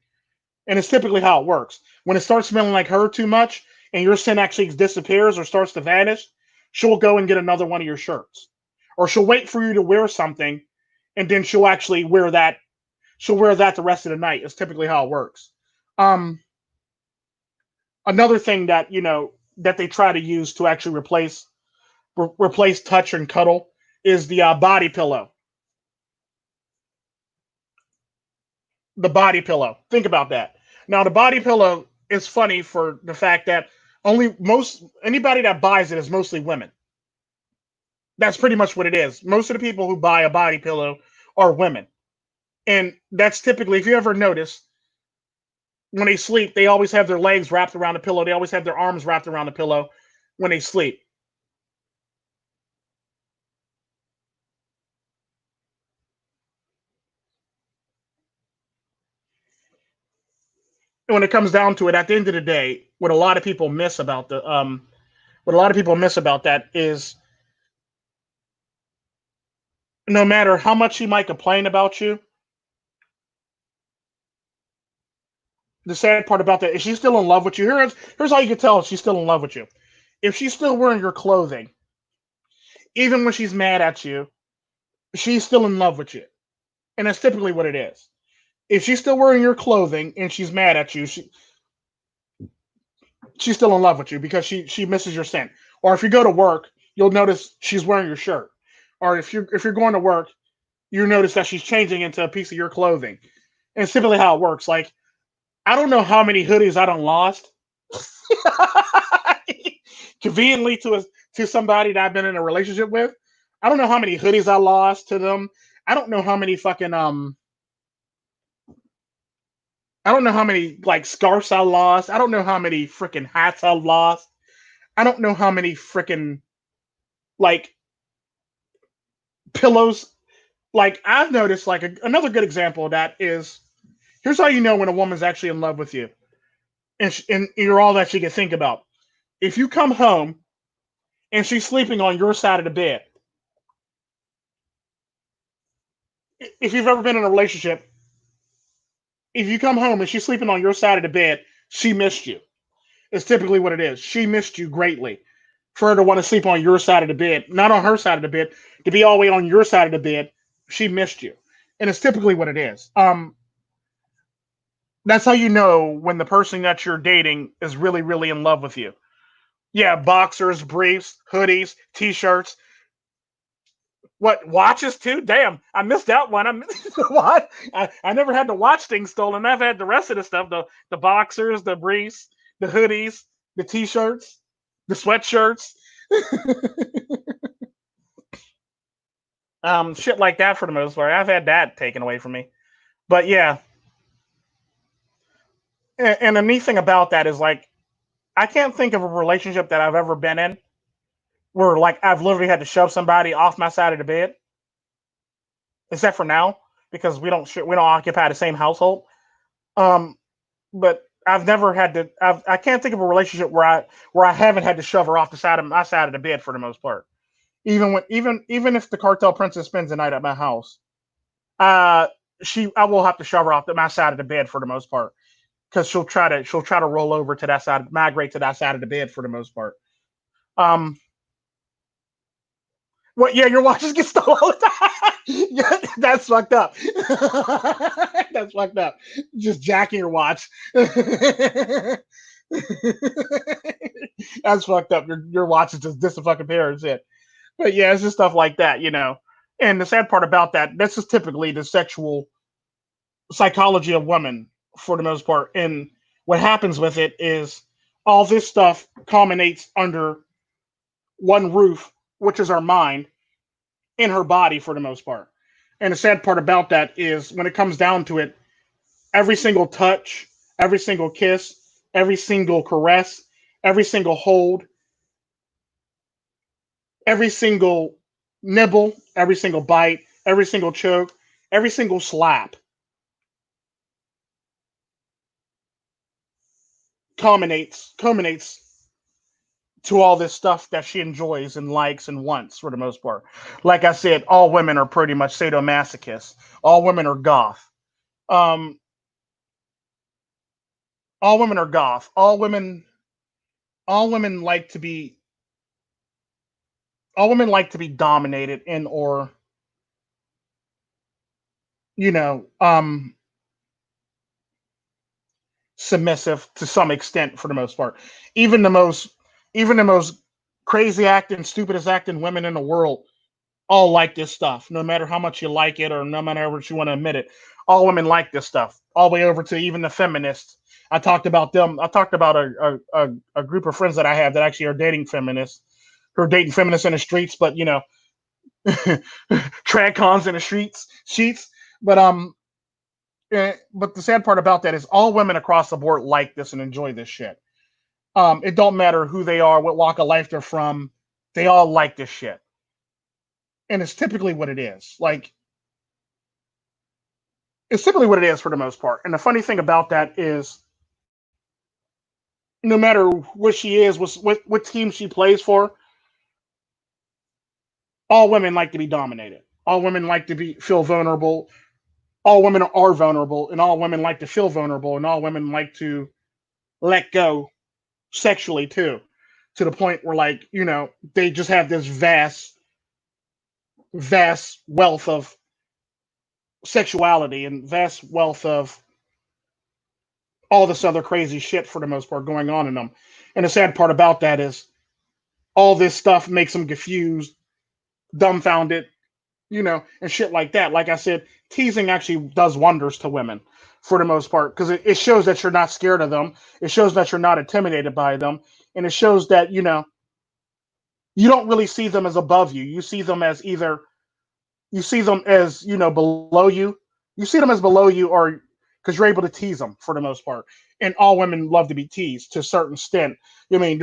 And it's typically how it works. When it starts smelling like her too much and your scent actually disappears or starts to vanish, she'll go and get another one of your shirts. Or she'll wait for you to wear something and then she'll actually wear that. She'll wear that the rest of the night. Is typically how it works. Um, Another thing that they try to use to actually replace touch and cuddle is the body pillow. The body pillow. Think about that. Now, the body pillow is funny for the fact that only most anybody that buys it is mostly women. That's pretty much what it is. Most of the people who buy a body pillow are women. And that's typically, if you ever notice, when they sleep, they always have their legs wrapped around the pillow. They always have their arms wrapped around the pillow when they sleep. And when it comes down to it, at the end of the day, what a lot of people miss about that is no matter how much she might complain about you, the sad part about that is she's still in love with you. Here's how you can tell if she's still in love with you. If she's still wearing your clothing, even when she's mad at you, she's still in love with you. And that's typically what it is. If she's still wearing your clothing and she's mad at you, she's still in love with you because she misses your scent. Or if you go to work, you'll notice she's wearing your shirt. Or if you're going to work, you notice that she's changing into a piece of your clothing. And it's typically how it works. Like, I don't know how many hoodies I don't lost conveniently to somebody that I've been in a relationship with. I don't know how many hoodies I lost to them. I don't know how many fucking I don't know how many like scarves I lost. I don't know how many freaking hats I lost. I don't know how many freaking like pillows. Like, I've noticed like another good example of that is, here's how you know when a woman's actually in love with you and you're all that she can think about. If you come home and she's sleeping on your side of the bed, if you've ever been in a relationship, if you come home and she's sleeping on your side of the bed, She missed you. It's typically what it is. She missed you greatly. For her to want to sleep on your side of the bed, not on her side of the bed, to be all the way on your side of the bed, she missed you. And it's typically what it is. That's how you know when the person that you're dating is really, really in love with you. Yeah, boxers, briefs, hoodies, t-shirts. What, watches too? Damn, I missed that one. I missed what? I never had the watch thing stolen. I've had the rest of the stuff: the boxers, the briefs, the hoodies, the t-shirts, the sweatshirts, shit like that for the most part. I've had that taken away from me. But yeah, and the neat thing about that is like I can't think of a relationship that I've ever been in where like I've literally had to shove somebody off my side of the bed, except for now because we don't occupy the same household. Um, but I've never had to. I can't think of a relationship where I haven't had to shove her off the side of my side of the bed for the most part. Even if the cartel princess spends the night at my house, uh, I will have to shove her off my side of the bed for the most part because she'll try to roll over to that side, migrate to that side of the bed for the most part. Um, Well, yeah, your watches get stolen all the time. Yeah, that's fucked up. That's fucked up. Just jacking your watch. That's fucked up. Your watch is just this fucking pair and shit. But yeah, it's just stuff like that. And the sad part about that, this is typically the sexual psychology of women for the most part. And what happens with it is all this stuff culminates under one roof, which is our mind in her body for the most part. And the sad part about that is when it comes down to it, every single touch, every single kiss, every single caress, every single hold, every single nibble, every single bite, every single choke, every single slap culminates to all this stuff that she enjoys and likes and wants for the most part. Like I said, all women are pretty much sadomasochists. All women are goth. Um, all women are goth. All women like to be all women like to be dominated and or you know submissive to some extent for the most part. Even the most even the most crazy acting, stupidest acting women in the world all like this stuff, no matter how much you like it or no matter how much you want to admit it. All women like this stuff, all the way over to even the feminists. I talked about them. I talked about a group of friends that I have that actually are dating feminists, who are dating feminists in the streets, but trad in the streets, sheets. But but the sad part about that is all women across the board like this and enjoy this shit. It don't matter who they are, what walk of life they're from, they all like this shit, and it's typically what it is. Like it's typically what it is for the most part. And the funny thing about that is, no matter what she is, what team she plays for, all women like to be dominated. All women like to be feel vulnerable. All women are vulnerable, and all women like to feel vulnerable, and all women like to let go sexually too, to the point where they just have this vast wealth of sexuality and vast wealth of all this other crazy shit for the most part going on in them. And the sad part about that is all this stuff makes them confused, dumbfounded, and shit like that. Like I said, teasing actually does wonders to women for the most part because it shows that you're not scared of them. It shows that you're not intimidated by them. And it shows that, you don't really see them as above you. You see them as, below you. You see them as below you or because you're able to tease them for the most part. And all women love to be teased to a certain extent. Don't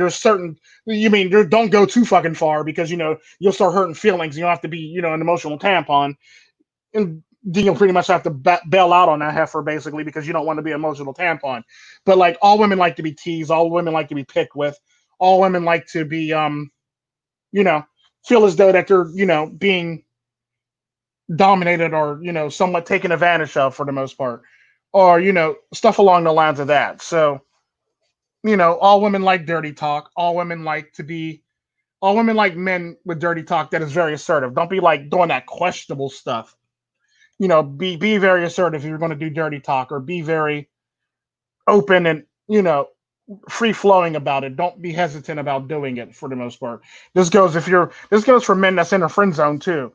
go too fucking far because, you'll start hurting feelings. You don't have to be, an emotional tampon. And then you'll pretty much have to bail out on that heifer basically because you don't want to be an emotional tampon. But like all women like to be teased. All women like to be picked with. All women like to be, you know, feel as though that they're, being dominated or, somewhat taken advantage of for the most part. Or, stuff along the lines of that. So All women like dirty talk. All women like men with dirty talk that is very assertive. Don't be like doing that questionable stuff. Be very assertive if you're going to do dirty talk, or be very open and free flowing about it. Don't be hesitant about doing it for the most part. This goes for men that's in a friend zone too,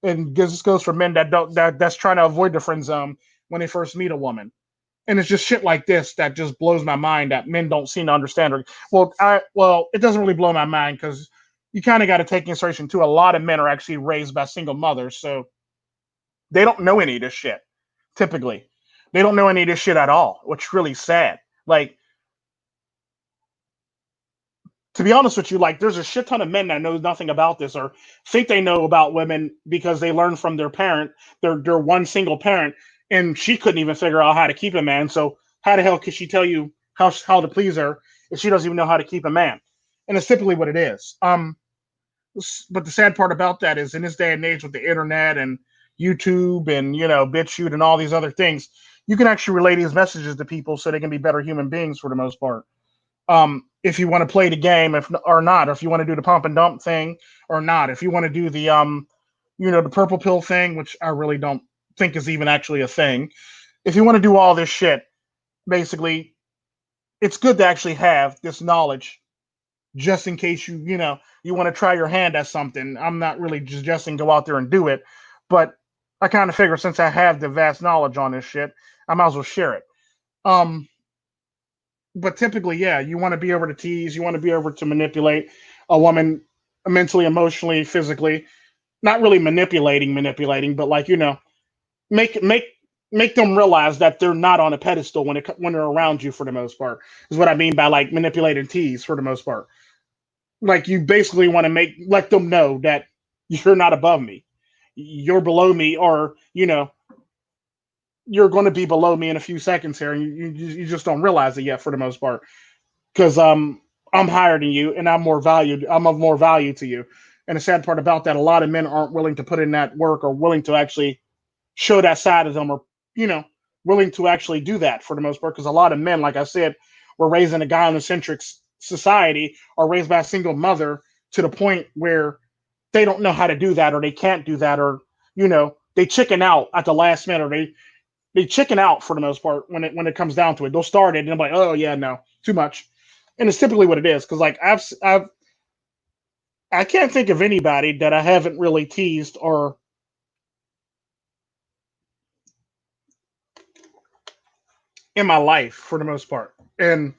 and this goes for men that don't that's trying to avoid the friend zone when they first meet a woman. And it's just shit like this that just blows my mind that men don't seem to understand. Well, it doesn't really blow my mind because you kind of got to take into consideration too. A lot of men are actually raised by single mothers, so they don't know any of this shit. Typically, they don't know any of this shit at all, which is really sad. Like, to be honest with you, like there's a shit ton of men that know nothing about this or think they know about women because they learned from their parent, their one single parent, and she couldn't even figure out how to keep a man. So how the hell could she tell you how to please her if she doesn't even know how to keep a man? And it's typically what it is. But the sad part about that is in this day and age with the internet and YouTube and BitChute and all these other things, you can actually relay these messages to people so they can be better human beings for the most part. If you want to play the game, if or not, or if you want to do the pump and dump thing or not, if you want to do the purple pill thing, which I really don't think is even actually a thing. If you want to do all this shit, basically, it's good to actually have this knowledge just in case you want to try your hand at something. I'm not really just suggesting go out there and do it, but I kind of figure since I have the vast knowledge on this shit, I might as well share it. Um, but typically, yeah, you want to be able to tease, you want to be able to manipulate a woman mentally, emotionally, physically. Not really manipulating, but like make make make them realize that they're not on a pedestal when they're around you for the most part. Is what I mean by like manipulate and tease for the most part. Like you basically want to let them know that you're not above me, you're below me, or you're going to be below me in a few seconds here, and you just don't realize it yet for the most part because I'm higher than you and I'm more valued. I'm of more value to you. And the sad part about that, a lot of men aren't willing to put in that work or willing to actually show that side of them, or you know willing to actually do that for the most part. Because a lot of men, like I said, were raised in a gynocentric society or raised by a single mother to the point where they don't know how to do that or they can't do that, or they chicken out at the last minute, or they chicken out for the most part when it comes down to it. They'll start it and I'm like, oh yeah, no, too much. And it's typically what it is because like I can't think of anybody that I haven't really teased or in my life for the most part. And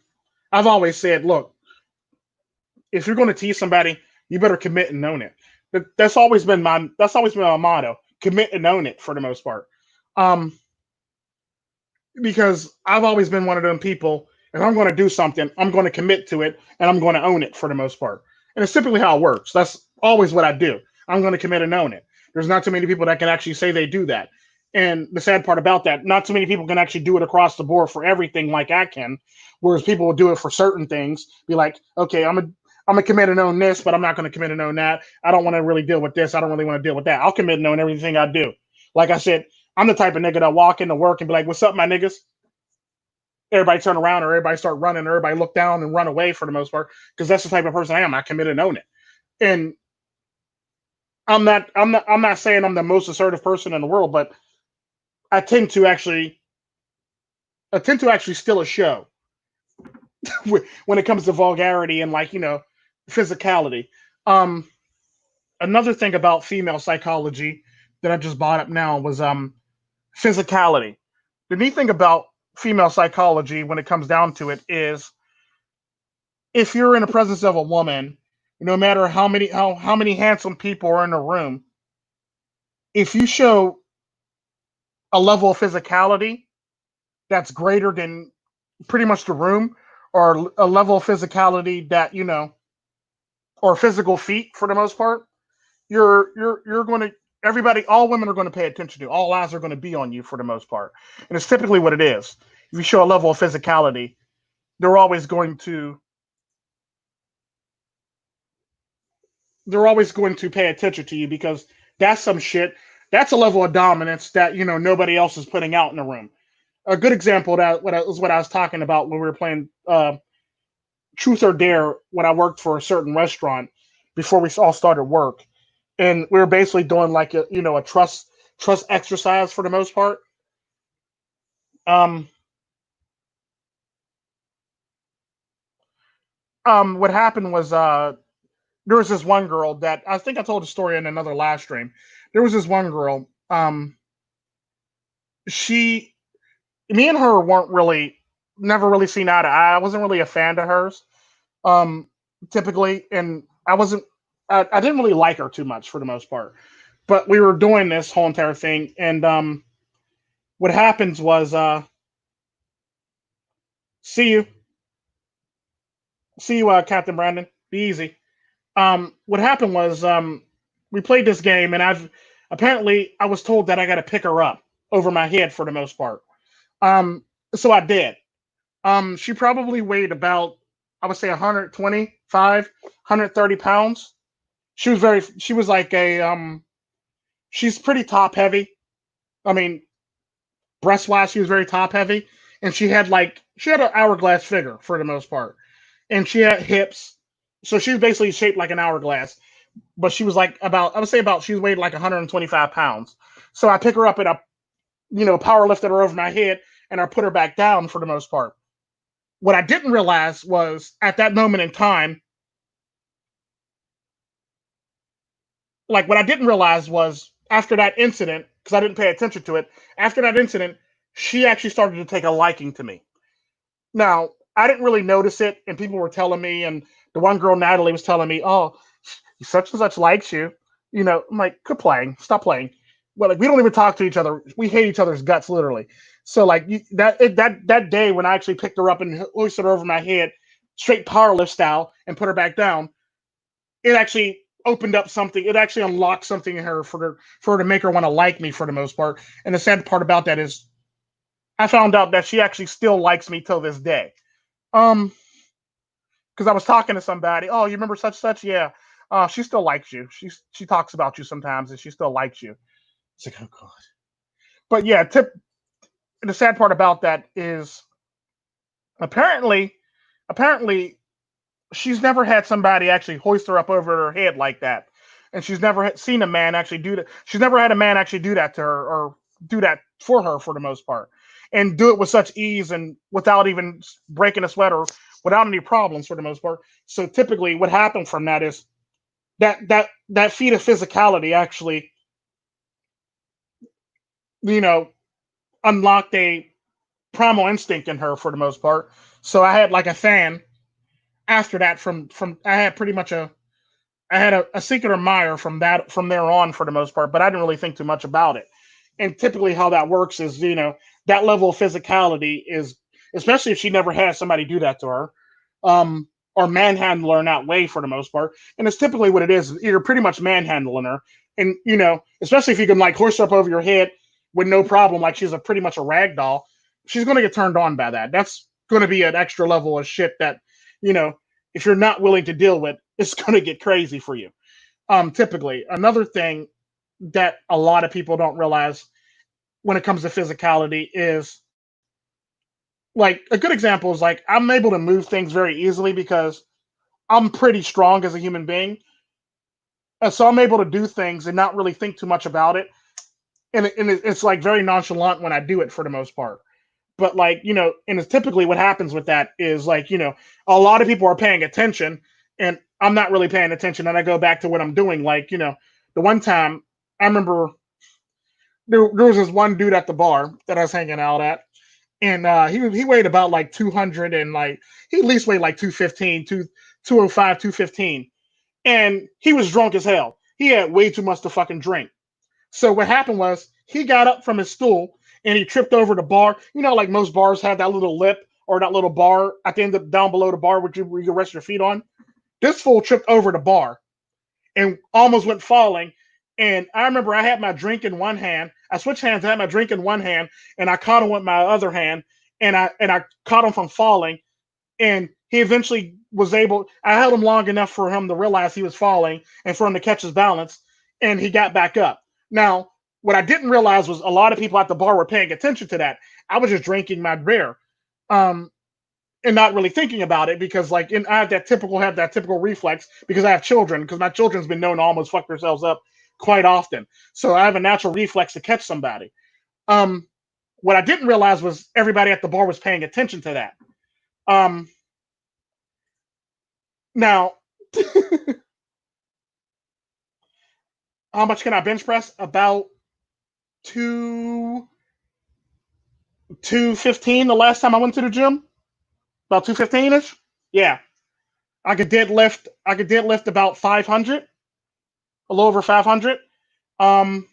I've always said, look, if you're going to tease somebody, you better commit and own it. That's always been my motto: commit and own it for the most part. Um, because I've always been one of them people. If I'm going to do something, I'm going to commit to it and I'm going to own it for the most part. And it's typically how it works. That's always what I do. I'm going to commit and own it. There's not too many people that can actually say they do that. And the sad part about that, not too many people can actually do it across the board for everything like I can. Whereas people will do it for certain things, be like, okay, I'm gonna commit and own this, but I'm not gonna commit and own that. I don't want to really deal with this. I don't really want to deal with that. I'll commit and own everything I do. Like I said, I'm the type of nigga that walk into work and be like, "What's up, my niggas?" Everybody turn around or everybody start running, or everybody look down and run away for the most part, because that's the type of person I am. I commit and own it. And I'm not saying I'm the most assertive person in the world, but I tend to actually steal a show when it comes to vulgarity and like physicality. Um, Another thing about female psychology that I just brought up now was physicality. The neat thing about female psychology when it comes down to it is if you're in the presence of a woman, no matter how many handsome people are in the room, if you show a level of physicality that's greater than pretty much the room, or a level of physicality that or physical feat for the most part, you're going to everybody, all women are going to pay attention to. All eyes are going to be on you for the most part, and it's typically what it is. If you show a level of physicality, they're always going to they're always going to pay attention to you because that's some shit. That's a level of dominance that nobody else is putting out in the room. A good example of that was what I was talking about when we were playing. Truth or Dare when I worked for a certain restaurant before we all started work, and we were basically doing like a trust exercise for the most part. Um, what happened was there was this one girl that I think I told the story in another live stream. There was this one girl. She, me and her weren't really, never really seen eye to eye. I wasn't really a fan of hers. Um, Typically, and I didn't really like her too much for the most part. But we were doing this whole entire thing, and what happens was, see you, Captain Brandon. Be easy. What happened was, we played this game, and I was told that I got to pick her up over my head for the most part. Um, so I did. She probably weighed about, I would say, 125, 130 pounds. She was like she's pretty top heavy. I mean, breast wise, she was very top heavy, and she had an hourglass figure for the most part, and she had hips, so she was basically shaped like an hourglass. But she was like about, I would say about, she weighed like 125 pounds. So I pick her up and I, power lifted her over my head, and I put her back down for the most part. What I didn't realize was at that moment in time, like what I didn't realize was after that incident, because I didn't pay attention to it, after that incident, she actually started to take a liking to me. Now, I didn't really notice it, and people were telling me, and the one girl, Natalie, was telling me, "Oh, such and such likes you." I'm like, "Quit playing, stop playing." Well, like we don't even talk to each other. We hate each other's guts, literally. So, like that day when I actually picked her up and hoisted her over my head, straight powerlift style, and put her back down, it actually opened up something. It actually unlocked something in her for her to make her want to like me for the most part. And the sad part about that is I found out that she actually still likes me till this day. Um, because I was talking to somebody. Oh, you remember such such? Yeah. She still likes you. She talks about you sometimes, and she still likes you. It's like, oh god. But yeah, the sad part about that is apparently, apparently she's never had somebody actually hoist her up over her head like that, and she's never seen a man actually do that. She's never had a man actually do that to her or do that for her for the most part, and do it with such ease and without even breaking a sweat or without any problems for the most part. So typically, what happened from that is that feat of physicality actually, you know, unlocked a primal instinct in her for the most part. So I had like a fan after that from I had pretty much I had a secret admirer from there on for the most part, but I didn't really think too much about it. And typically, how that works is, that level of physicality is, especially if she never had somebody do that to her, or manhandle her in that way for the most part. And it's typically what it is. You're pretty much manhandling her, and especially if you can like horse her up over your head with no problem, like she's a pretty much a rag doll. She's going to get turned on by that. That's going to be an extra level of shit that, you know, if you're not willing to deal with, it's going to get crazy for you. Typically, another thing that a lot of people don't realize when it comes to physicality is, like, a good example is like I'm able to move things very easily because I'm pretty strong as a human being. And so I'm able to do things and not really think too much about it. And it's like very nonchalant when I do it for the most part. But like, and it's typically what happens with that is like, a lot of people are paying attention and I'm not really paying attention. And I go back to what I'm doing. Like, the one time I remember there was this one dude at the bar that I was hanging out at, and he weighed about like 200, and like he at least weighed like 215, 205, 215, and he was drunk as hell. He had way too much to fucking drink. So what happened was he got up from his stool and he tripped over the bar. Like most bars have that little lip or that little bar at the end of down below the bar where you rest your feet on. This fool tripped over the bar and almost went falling. And I remember I had my drink in one hand. I switched hands. I had my drink in one hand, and I caught him with my other hand, and I caught him from falling. And he eventually was able. I held him long enough for him to realize he was falling and for him to catch his balance, and he got back up. Now, what I didn't realize was a lot of people at the bar were paying attention to that. I was just drinking my beer. Um, and not really thinking about it because like I have that typical reflex because I have children because my children's been known to almost fuck themselves up quite often. So I have a natural reflex to catch somebody. Um, what I didn't realize was everybody at the bar was paying attention to that. Um, now, how much can I bench press? About 215 the last time I went to the gym. About 215 ish. Yeah. I could deadlift about 500, a little over 500. Um,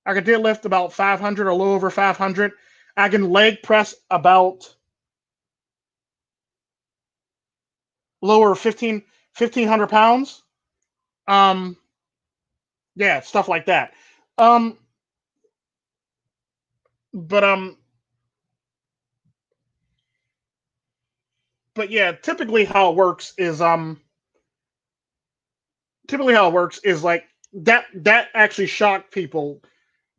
I could deadlift about 500, a little over 500. I can leg press about lower 1,500 pounds. Um, yeah, stuff like that. Um, but but yeah, typically how it works is like that actually shocked people.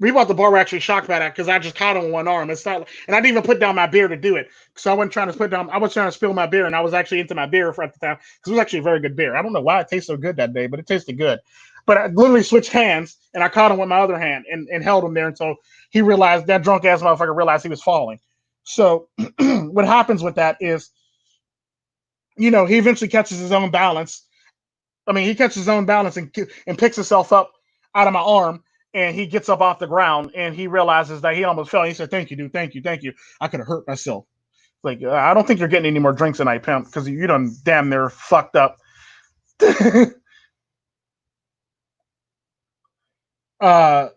People at the bar were actually shocked by that because I just caught on one arm. It's not, and I didn't even put down my beer to do it. So I wasn't trying to put down. I was trying to spill my beer, and I was actually into my beer for at the time because it was actually a very good beer. I don't know why it tasted so good that day, but it tasted good. But I literally switched hands, and I caught him with my other hand and held him there until he realized that drunk ass motherfucker realized he was falling. So what happens with that is, he eventually catches his own balance. I mean, he catches his own balance and picks himself up out of my arm, and he gets up off the ground, and he realizes that he almost fell. He said, "Thank you, dude. Thank you, thank you. I could have hurt myself." Like, I don't think you're getting any more drinks tonight, pimp, because you done damn near fucked up. uh,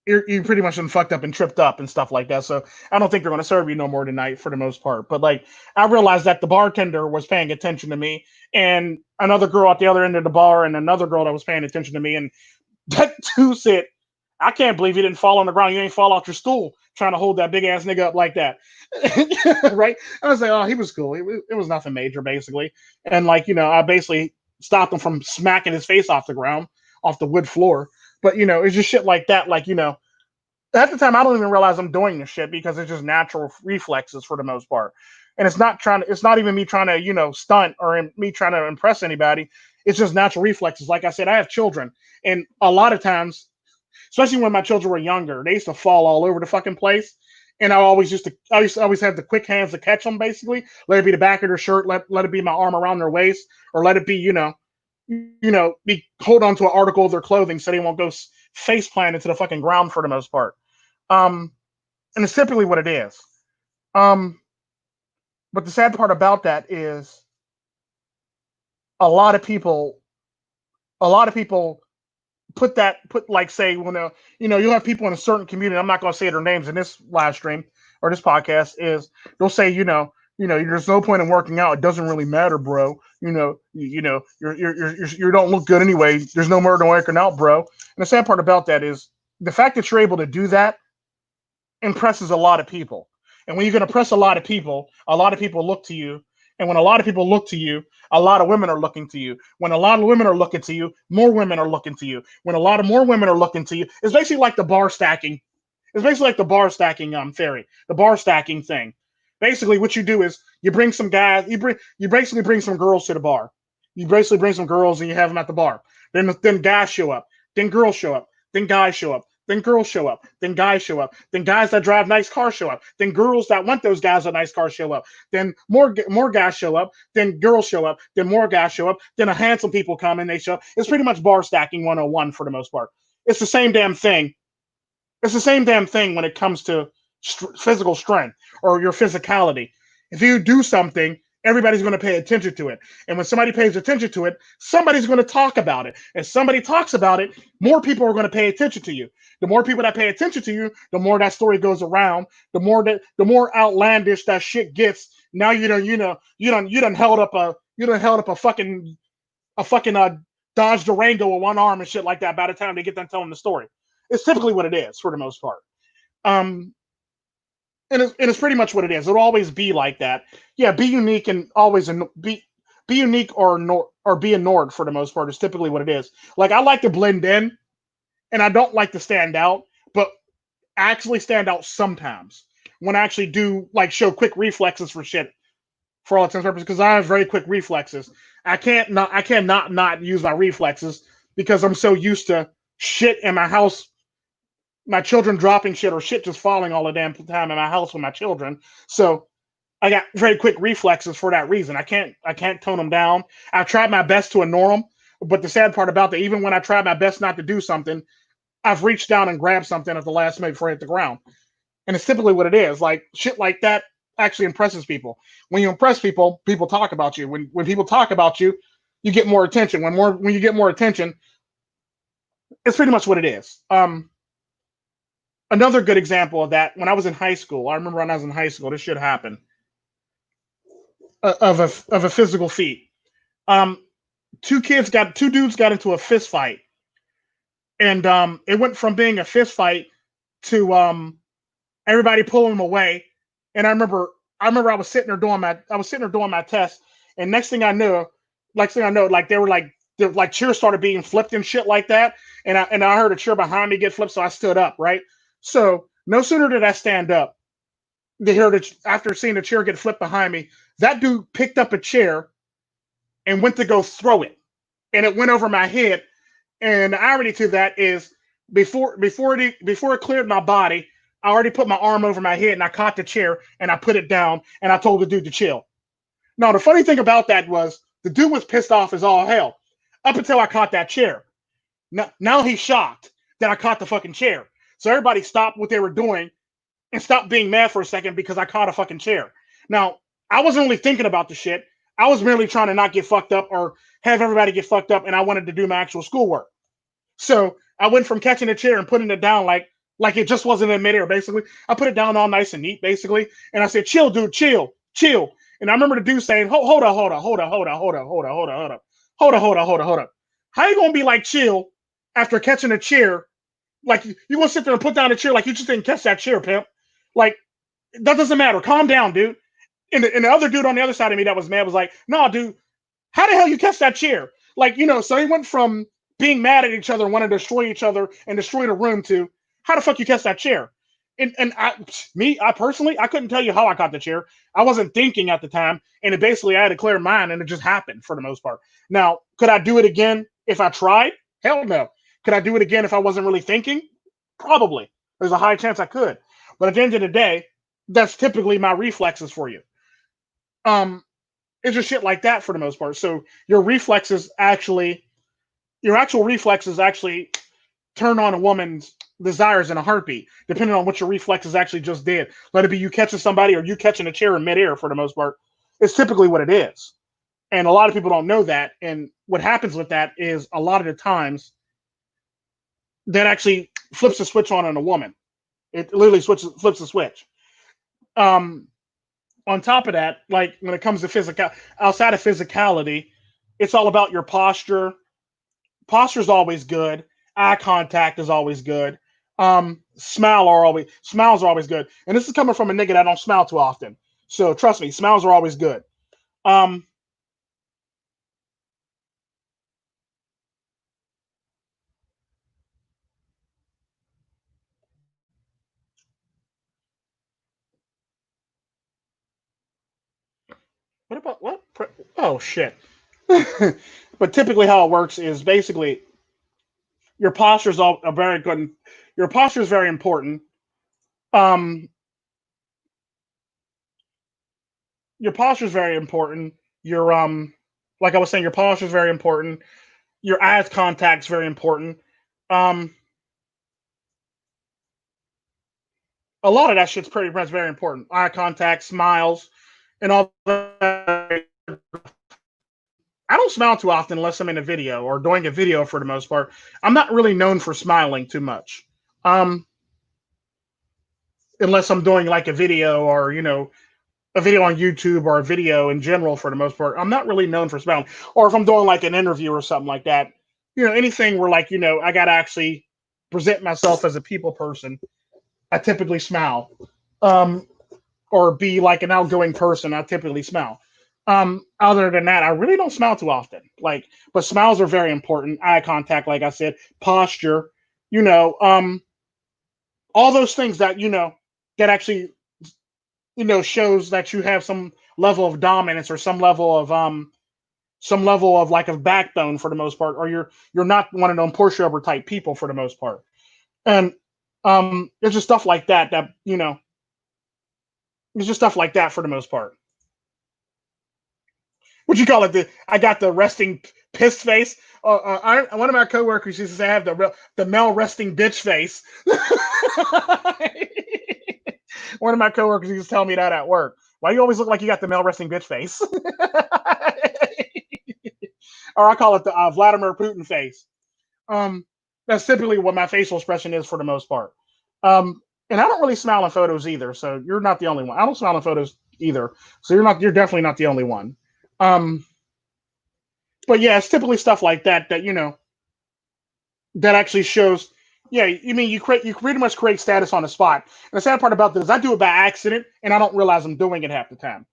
you pretty much done fucked up and tripped up and stuff like that. So I don't think they're going to serve you no more tonight for the most part. But like, I realized that the bartender was paying attention to me, and another girl at the other end of the bar, and another girl that was paying attention to me, and that too said, I can't believe you didn't fall on the ground. You ain't fall off your stool trying to hold that big ass nigga up like that. Right? I was like, oh, he was cool. It was nothing major, basically. And like, I basically stopped him from smacking his face off the ground, off the wood floor. But it's just shit like that. Like, at the time I don't even realize I'm doing this shit because it's just natural reflexes for the most part. And it's not even me trying to, stunt or me trying to impress anybody. It's just natural reflexes. Like I said, I have children, and a lot of times, especially when my children were younger, they used to fall all over the fucking place. And I used to always have the quick hands to catch them. Basically, let it be the back of their shirt, let it be my arm around their waist, or let it be, be hold on to an article of their clothing so they won't go face plant into the fucking ground for the most part. Um, and it's typically what it is. Um, but the sad part about that is a lot of people, a lot of people put like say, well, no, you'll have people in a certain community. I'm not going to say their names in this live stream or this podcast. Is they'll say, there's no point in working out. It doesn't really matter, bro. You don't look good anyway. There's no murder in working out, bro. And the sad part about that is the fact that you're able to do that impresses a lot of people. And when you're going to press a lot of people look to you. And when a lot of people look to you, a lot of women are looking to you. When a lot of women are looking to you, more women are looking to you. When a lot of more women are looking to you, it's basically like the bar stacking. It's basically like the bar stacking theory, the bar stacking thing. Basically, what you do is you bring some guys, you basically bring some girls to the bar. You basically bring some girls and you have them at the bar. Then guys show up. Then girls show up. Then guys show up. Then girls show up. Then guys show up. Then guys that drive nice cars show up. Then girls that want those guys with nice cars show up. Then more guys show up. Then girls show up. Then more guys show up. Then a handsome people come and they show up. It's pretty much bar stacking 101 for the most part. It's the same damn thing. It's the same damn thing when it comes to physical strength or your physicality. If you do something, everybody's going to pay attention to it. And when somebody pays attention to it, somebody's going to talk about it. If somebody talks about it, more people are going to pay attention to you. The more people that pay attention to you, the more that story goes around, the more outlandish that shit gets. Now you done held up a fucking Dodge Durango with one arm and shit like that by the time they get done telling the story. It's typically what it is for the most part. And it's pretty much what it is. It'll always be like that. Yeah, be unique and always be unique or be ignored for the most part is typically what it is. Like I like to blend in, and I don't like to stand out, but I actually stand out sometimes. when I actually do like show quick reflexes for shit for all intents and purposes because I have very quick reflexes. I cannot not use my reflexes because I'm so used to shit in my house, my children dropping shit or shit just falling all the damn time in my house with my children. So I got very quick reflexes for that reason. I can't tone them down. I've tried my best to ignore them, but the sad part about that, even when I try my best not to do something, I've reached down and grabbed something at the last minute before I hit the ground. And it's typically what it is. Like shit like that actually impresses people. When you impress people, people talk about you. When people talk about you, you get more attention. When you get more attention, it's pretty much what it is. Another good example of that, when I was in high school, I remember when I was in high school, this shit happened, of a physical feat. Um, two dudes got into a fist fight, and it went from being a fist fight to everybody pulling them away. And I was sitting there doing my test, and next thing I know, like like chairs started being flipped and shit like that, and I heard a chair behind me get flipped, so I stood up, right? So no sooner did I stand up, after seeing the chair get flipped behind me, that dude picked up a chair and went to go throw it, and it went over my head. And the irony to that is, before it cleared my body, I already put my arm over my head and I caught the chair and I put it down and I told the dude to chill. Now the funny thing about that was the dude was pissed off as all hell up until I caught that chair. Now he's shocked that I caught the fucking chair. So everybody stopped what they were doing and stopped being mad for a second because I caught a fucking chair. Now I wasn't really thinking about the shit. I was merely trying to not get fucked up or have everybody get fucked up, and I wanted to do my actual schoolwork. So I went from catching a chair and putting it down like it just wasn't in midair, basically. I put it down all nice and neat, basically. And I said, chill, dude, chill, chill. And I remember the dude saying, hold up, hold up, hold up, hold up, hold up, hold up, hold up, hold up, hold up, hold up, hold up, hold up. How you gonna be like chill after catching a chair? Like you gonna sit there and put down a chair like you just didn't catch that chair, pimp. Like, that doesn't matter. Calm down, dude. And the other dude on the other side of me that was mad was like, no, dude, how the hell you catch that chair? Like, so he went from being mad at each other and wanting to destroy each other and destroy the room to how the fuck you catch that chair? And I personally, I couldn't tell you how I caught the chair. I wasn't thinking at the time, and it basically I had a clear mind, and it just happened for the most part. Now, could I do it again if I tried? Hell no. Could I do it again if I wasn't really thinking? Probably. There's a high chance I could. But at the end of the day, that's typically my reflexes for you. It's just shit like that for the most part. So your actual reflexes actually turn on a woman's desires in a heartbeat, depending on what your reflexes actually just did. Let it be you catching somebody or you catching a chair in midair for the most part. It's typically what it is. And a lot of people don't know that. And what happens with that is a lot of the times that actually flips the switch on a woman. It literally flips the switch. On top of that, like when it comes to outside of physicality, it's all about your posture. Posture is always good. Eye contact is always good. Smiles are always good. And this is coming from a nigga that don't smile too often. So trust me, smiles are always good. What about what? Oh shit. But typically how it works is basically your posture is all a very good. Your posture is very important. Um, your posture is very important. Your like I was saying, your posture is very important. Your eyes contact is very important. Um, a lot of that shit's pretty much very important. Eye contact, smiles, and all that. I don't smile too often unless I'm in a video or doing a video for the most part. I'm not really known for smiling too much. Unless I'm doing like a video or, a video on YouTube or a video in general for the most part. I'm not really known for smiling. Or if I'm doing like an interview or something like that, anything where like, I got to actually present myself as a people person, I typically smile. Or be like an outgoing person, I typically smile. Other than that, I really don't smile too often. But smiles are very important. Eye contact, like I said, posture, all those things that, that actually shows that you have some level of dominance or some level of like of backbone for the most part, or you're not one of them pushover type people for the most part. And it's just stuff like that. It's just stuff like that for the most part. What you call it? I got the resting piss face. One of my coworkers used to say I have the male resting bitch face. One of my coworkers used to tell me that at work. Why do you always look like you got the male resting bitch face? Or I call it the Vladimir Putin face. Um, that's typically what my facial expression is for the most part. And I don't really smile in photos either, so you're not the only one. I don't smile in photos either, so you're definitely not the only one. Um, but yeah, it's typically stuff like that actually shows. Yeah, you mean you pretty much create status on the spot. And the sad part about this is I do it by accident, and I don't realize I'm doing it half the time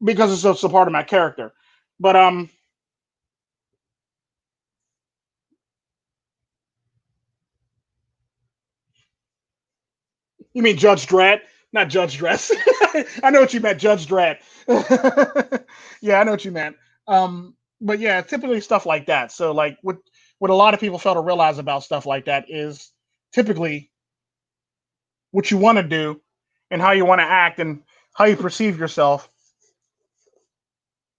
because it's just a part of my character. But you mean Judge Dredd, not Judge Dress. I know what you meant, Judge Dredd. Yeah, I know what you meant. But yeah, typically stuff like that. So like what a lot of people fail to realize about stuff like that is typically what you want to do and how you want to act and how you perceive yourself,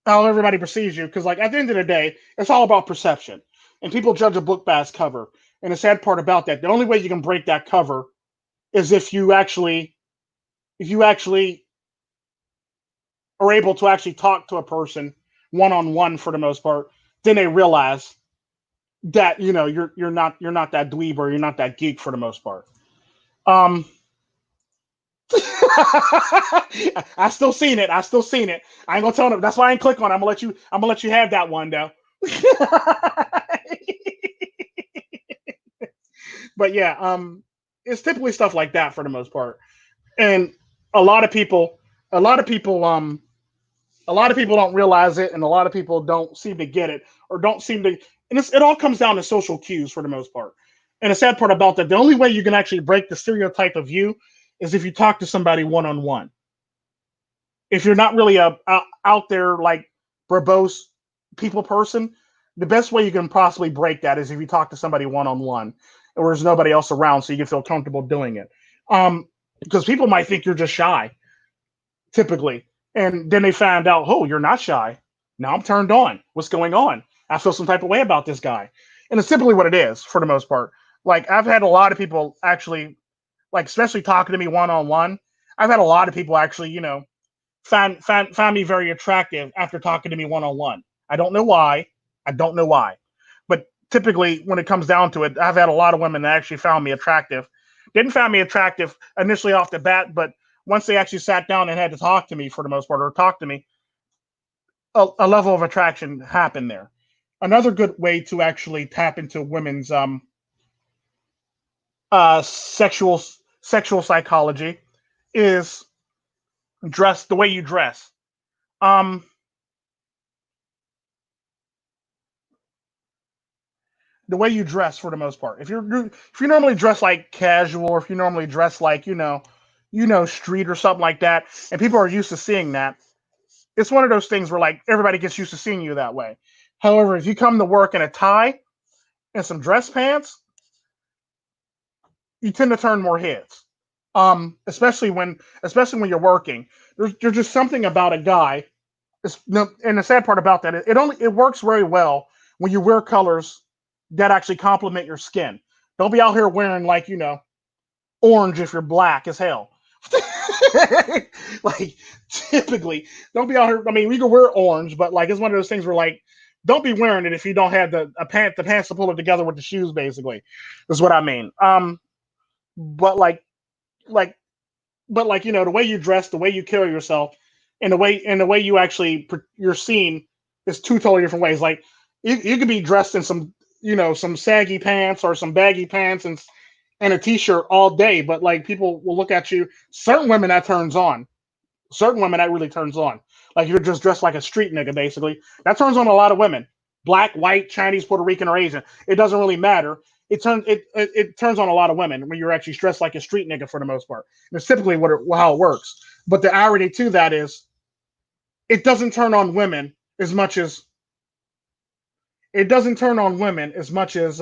how everybody perceives you. Because like at the end of the day, it's all about perception, and people judge a book by its cover. And the sad part about that, the only way you can break that cover is if you actually are able to actually talk to a person one on one for the most part. Then they realize that you're not that dweeb or you're not that geek for the most part. Um, I still seen it. I still seen it. I ain't gonna tell them. That's why I ain't click on it. I'm gonna let you. I'm gonna let you have that one though. But yeah, it's typically stuff like that for the most part. And a lot of people, a lot of people, a lot of people don't realize it, and a lot of people don't seem to get it, or don't seem to. And it all comes down to social cues for the most part. And the sad part about that, the only way you can actually break the stereotype of you is if you talk to somebody one on one. If you're not really out there like verbose people person, the best way you can possibly break that is if you talk to somebody one on one, or there's nobody else around, so you can feel comfortable doing it. Because people might think you're just shy, typically, and then they find out, oh, you're not shy. Now I'm turned on. What's going on? I feel some type of way about this guy, and it's typically what it is for the most part. Like I've had a lot of people actually, like especially talking to me one on one. I've had a lot of people actually, find me very attractive after talking to me one on one. I don't know why. I don't know why. But typically, when it comes down to it, I've had a lot of women that actually found me attractive. Didn't find me attractive initially off the bat, but once they actually sat down and had to talk to me for the most part, or talk to me, a level of attraction happened there. Another good way to actually tap into women's sexual psychology is the way you dress. Um, the way you dress for the most part. If you normally dress like casual, or if you normally dress like street or something like that, and people are used to seeing that, it's one of those things where like everybody gets used to seeing you that way. However, if you come to work in a tie and some dress pants, you tend to turn more heads. Especially when you're working. There's just something about a guy. No, and the sad part about that, it works very well when you wear colors that actually complement your skin. Don't be out here wearing like orange if you're black as hell. Like typically, don't be out here. I mean, we can wear orange, but like it's one of those things where like don't be wearing it if you don't have the pants to pull it together with the shoes. Basically, is what I mean. But like the way you dress, the way you carry yourself, and the way you actually you're seen is two totally different ways. Like you could be dressed in some saggy pants or some baggy pants and a t-shirt all day, but like people will look at you. Certain women that turns on. Certain women that really turns on. Like you're just dressed like a street nigga, basically. That turns on a lot of women. Black, white, Chinese, Puerto Rican, or Asian. It doesn't really matter. it turns on a lot of women when you're actually dressed like a street nigga for the most part. That's typically how it works. But the irony to that is it doesn't turn on women as much as it doesn't turn on women as much as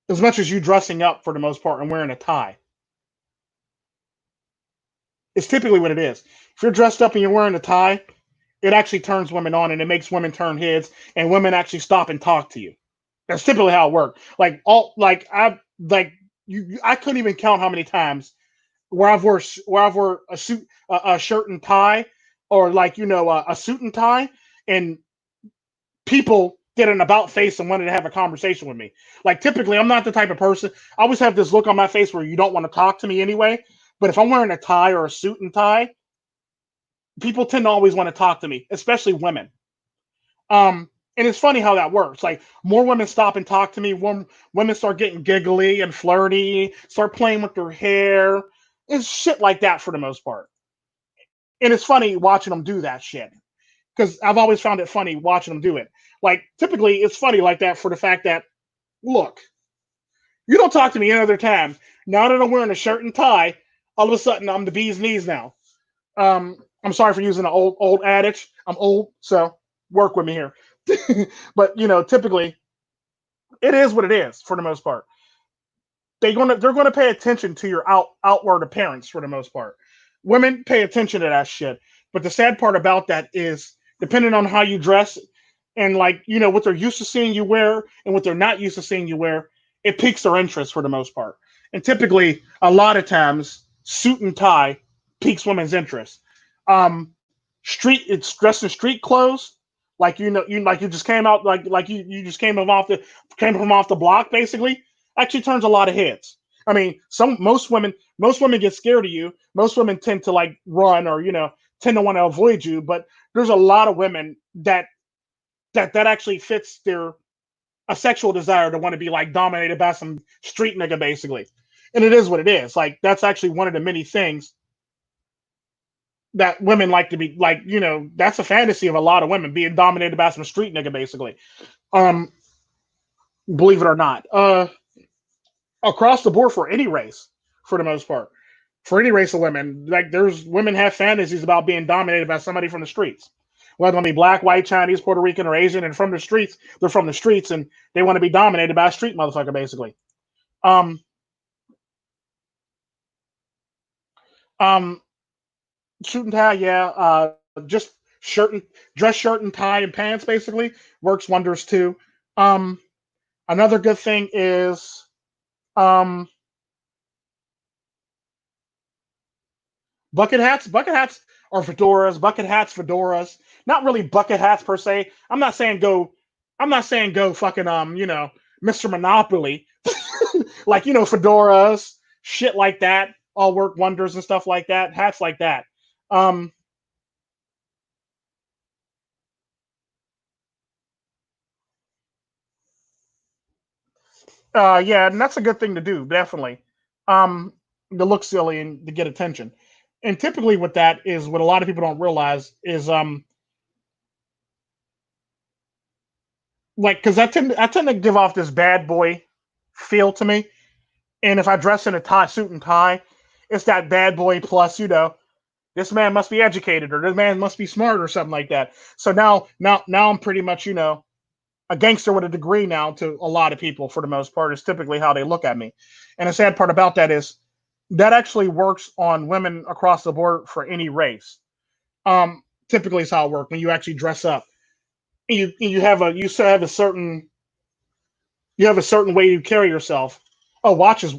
you dressing up for the most part and wearing a tie. It's typically what it is. If you're dressed up and you're wearing a tie, it actually turns women on and it makes women turn heads and women actually stop and talk to you. That's typically how it works. I couldn't even count how many times where I've wore a suit, a shirt and tie, or a suit and tie, and people did an about face and wanted to have a conversation with me. Like typically, I'm not the type of person. I always have this look on my face where you don't want to talk to me anyway. But if I'm wearing a tie or a suit and tie, people tend to always want to talk to me, especially women. And it's funny how that works. Like more women stop and talk to me. Women start getting giggly and flirty, start playing with their hair. It's shit like that for the most part. And it's funny watching them do that shit because I've always found it funny watching them do it. Like typically, it's funny like that for the fact that look, you don't talk to me any other time. Now that I'm wearing a shirt and tie, all of a sudden I'm the bee's knees now. I'm sorry for using an old adage. I'm old, so work with me here. But typically it is what it is for the most part. They're gonna pay attention to your outward appearance for the most part. Women pay attention to that shit. But the sad part about that is depending on how you dress and what they're used to seeing you wear and what they're not used to seeing you wear, it piques their interest for the most part. And typically, a lot of times, suit and tie piques women's interest. Um, it's dressed in street clothes, you just came out you just came from off the block basically. Actually, turns a lot of heads. I mean, most women get scared of you. Most women tend to run or tend to want to avoid you. But there's a lot of women that actually fits their a sexual desire to want to be dominated by some street nigga basically. And it is what it is. Like that's actually one of the many things that women like to be that's a fantasy of a lot of women being dominated by some street nigga basically. Um Believe it or not. Across the board for any race, for the most part. For any race of women, there's women have fantasies about being dominated by somebody from the streets. Whether it be black, white, Chinese, Puerto Rican, or Asian, and from the streets, they're from the streets and they want to be dominated by a street motherfucker, basically. Um, um, Suit and tie, yeah. Just shirt and dress shirt and tie and pants basically works wonders too. Um, Another good thing is um, bucket hats or fedoras, bucket hats, fedoras. Not really bucket hats per se. I'm not saying go fucking Mr. Monopoly. Fedoras, shit like that, all work wonders and stuff like that. Hats like that. Um yeah, and that's a good thing to do, definitely. Um to look silly and to get attention. And typically with that is what a lot of people don't realize is because I tend to give off this bad boy feel to me. And if I dress in a suit and tie, it's that bad boy plus, this man must be educated or this man must be smart or something like that. So now I'm pretty much, a gangster with a degree now to a lot of people for the most part is typically how they look at me. And the sad part about that is that actually works on women across the board for any race. Typically is how it works when you actually dress up. You still have a certain way you carry yourself. Oh, watches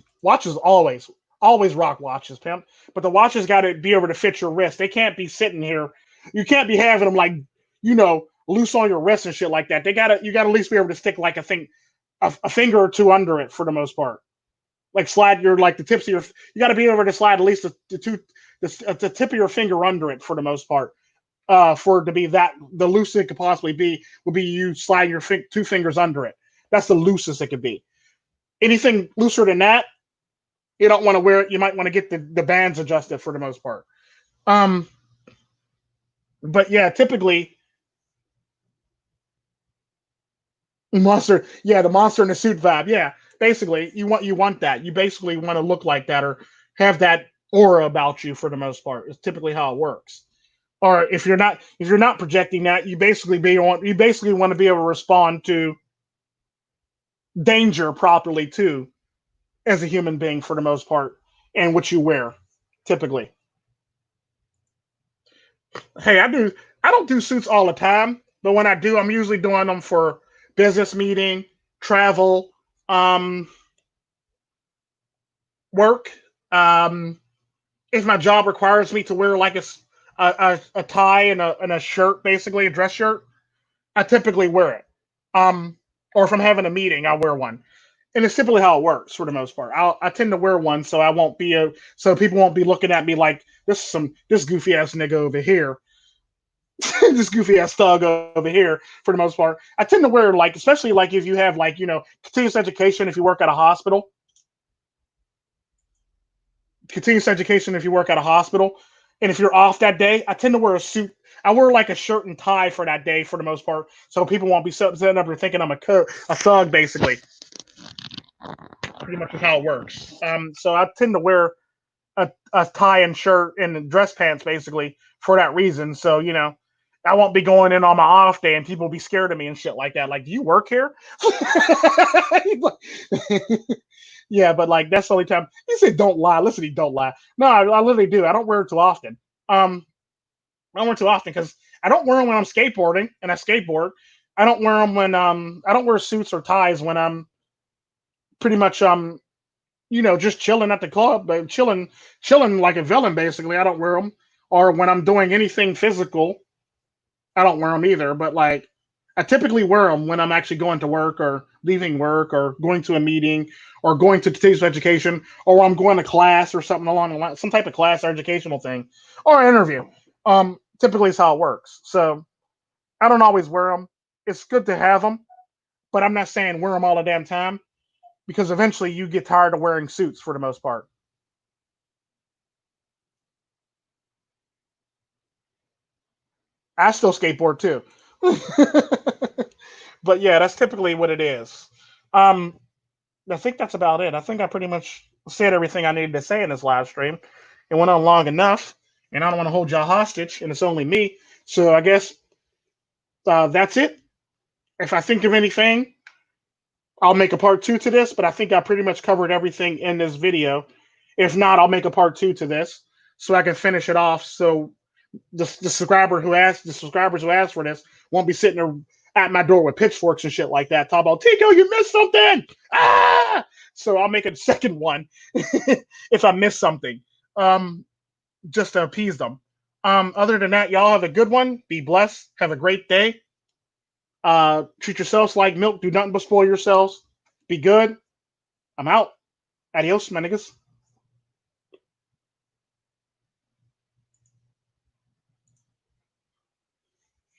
always rock watches, pimp. But the watches got to be able to fit your wrist. They can't be sitting here. You can't be having them loose on your wrist and shit like that. You gotta at least be able to stick a finger or two under it for the most part. Like slide your the tips of your. You got to be able to slide at least the tip of your finger under it for the most part. For it to be that the loosest it could possibly be would be you slide your two fingers under it. That's the loosest it could be. Anything looser than that, you don't want to wear it. You might want to get the bands adjusted for the most part. Um, but yeah, typically Monster, yeah, the monster in the suit vibe. Yeah, basically, you want that. You basically want to look like that or have that aura about you for the most part. It's typically how it works. Or if you're not projecting that, you basically want to be able to respond to danger properly too as a human being for the most part, and what you wear typically. Hey, I don't do suits all the time, but when I do, I'm usually doing them for business meeting, travel, um, work. Um, if my job requires me to wear like a tie and a shirt, basically a dress shirt, I typically wear it. Um, or if I'm having a meeting, I'll wear one. And it's simply how it works for the most part. I tend to wear one so I won't be a so people won't be looking at me like this goofy ass nigga over here, this goofy ass thug over here for the most part. I tend to wear like, especially like if you have like, continuous education, if you work at a hospital, continuous education if you work at a hospital. And if you're off that day, I tend to wear a suit. I wear like a shirt and tie for that day for the most part, so people won't be setting up or thinking I'm a thug. Basically, pretty much is how it works. So I tend to wear a tie and shirt and dress pants basically for that reason. So I won't be going in on my off day and people will be scared of me and shit like that. Like, do you work here? Yeah, but like that's the only time he said don't lie. Listen, he don't lie. No, I literally do. I don't wear it too often. I don't wear it too often because I don't wear them when I'm skateboarding and I skateboard. I don't wear them when I don't wear suits or ties when I'm pretty much just chilling at the club, but chilling like a villain basically. I don't wear them. Or when I'm doing anything physical, I don't wear them either. But like I typically wear them when I'm actually going to work or leaving work or going to a meeting or going to continuous education or I'm going to class or something along the line, some type of class or educational thing or interview. Typically is how it works. So I don't always wear them. It's good to have them, but I'm not saying wear them all the damn time because eventually you get tired of wearing suits for the most part. I still skateboard too. But yeah, that's typically what it is. Um, I think that's about it. I think I pretty much said everything I needed to say in this live stream. It went on long enough, and I don't want to hold y'all hostage, and it's only me. So I guess that's it. If I think of anything, I'll make a part two to this, but I think I pretty much covered everything in this video. If not, I'll make a part two to this so I can finish it off. So the subscribers who asked for this won't be sitting there at my door with pitchforks and shit like that. Talk about Tico, you missed something. Ah! So I'll make a second one if I miss something, um, just to appease them. Other than that, y'all have a good one. Be blessed. Have a great day. Treat yourselves like milk. Do nothing but spoil yourselves. Be good. I'm out. Adios, my niggas.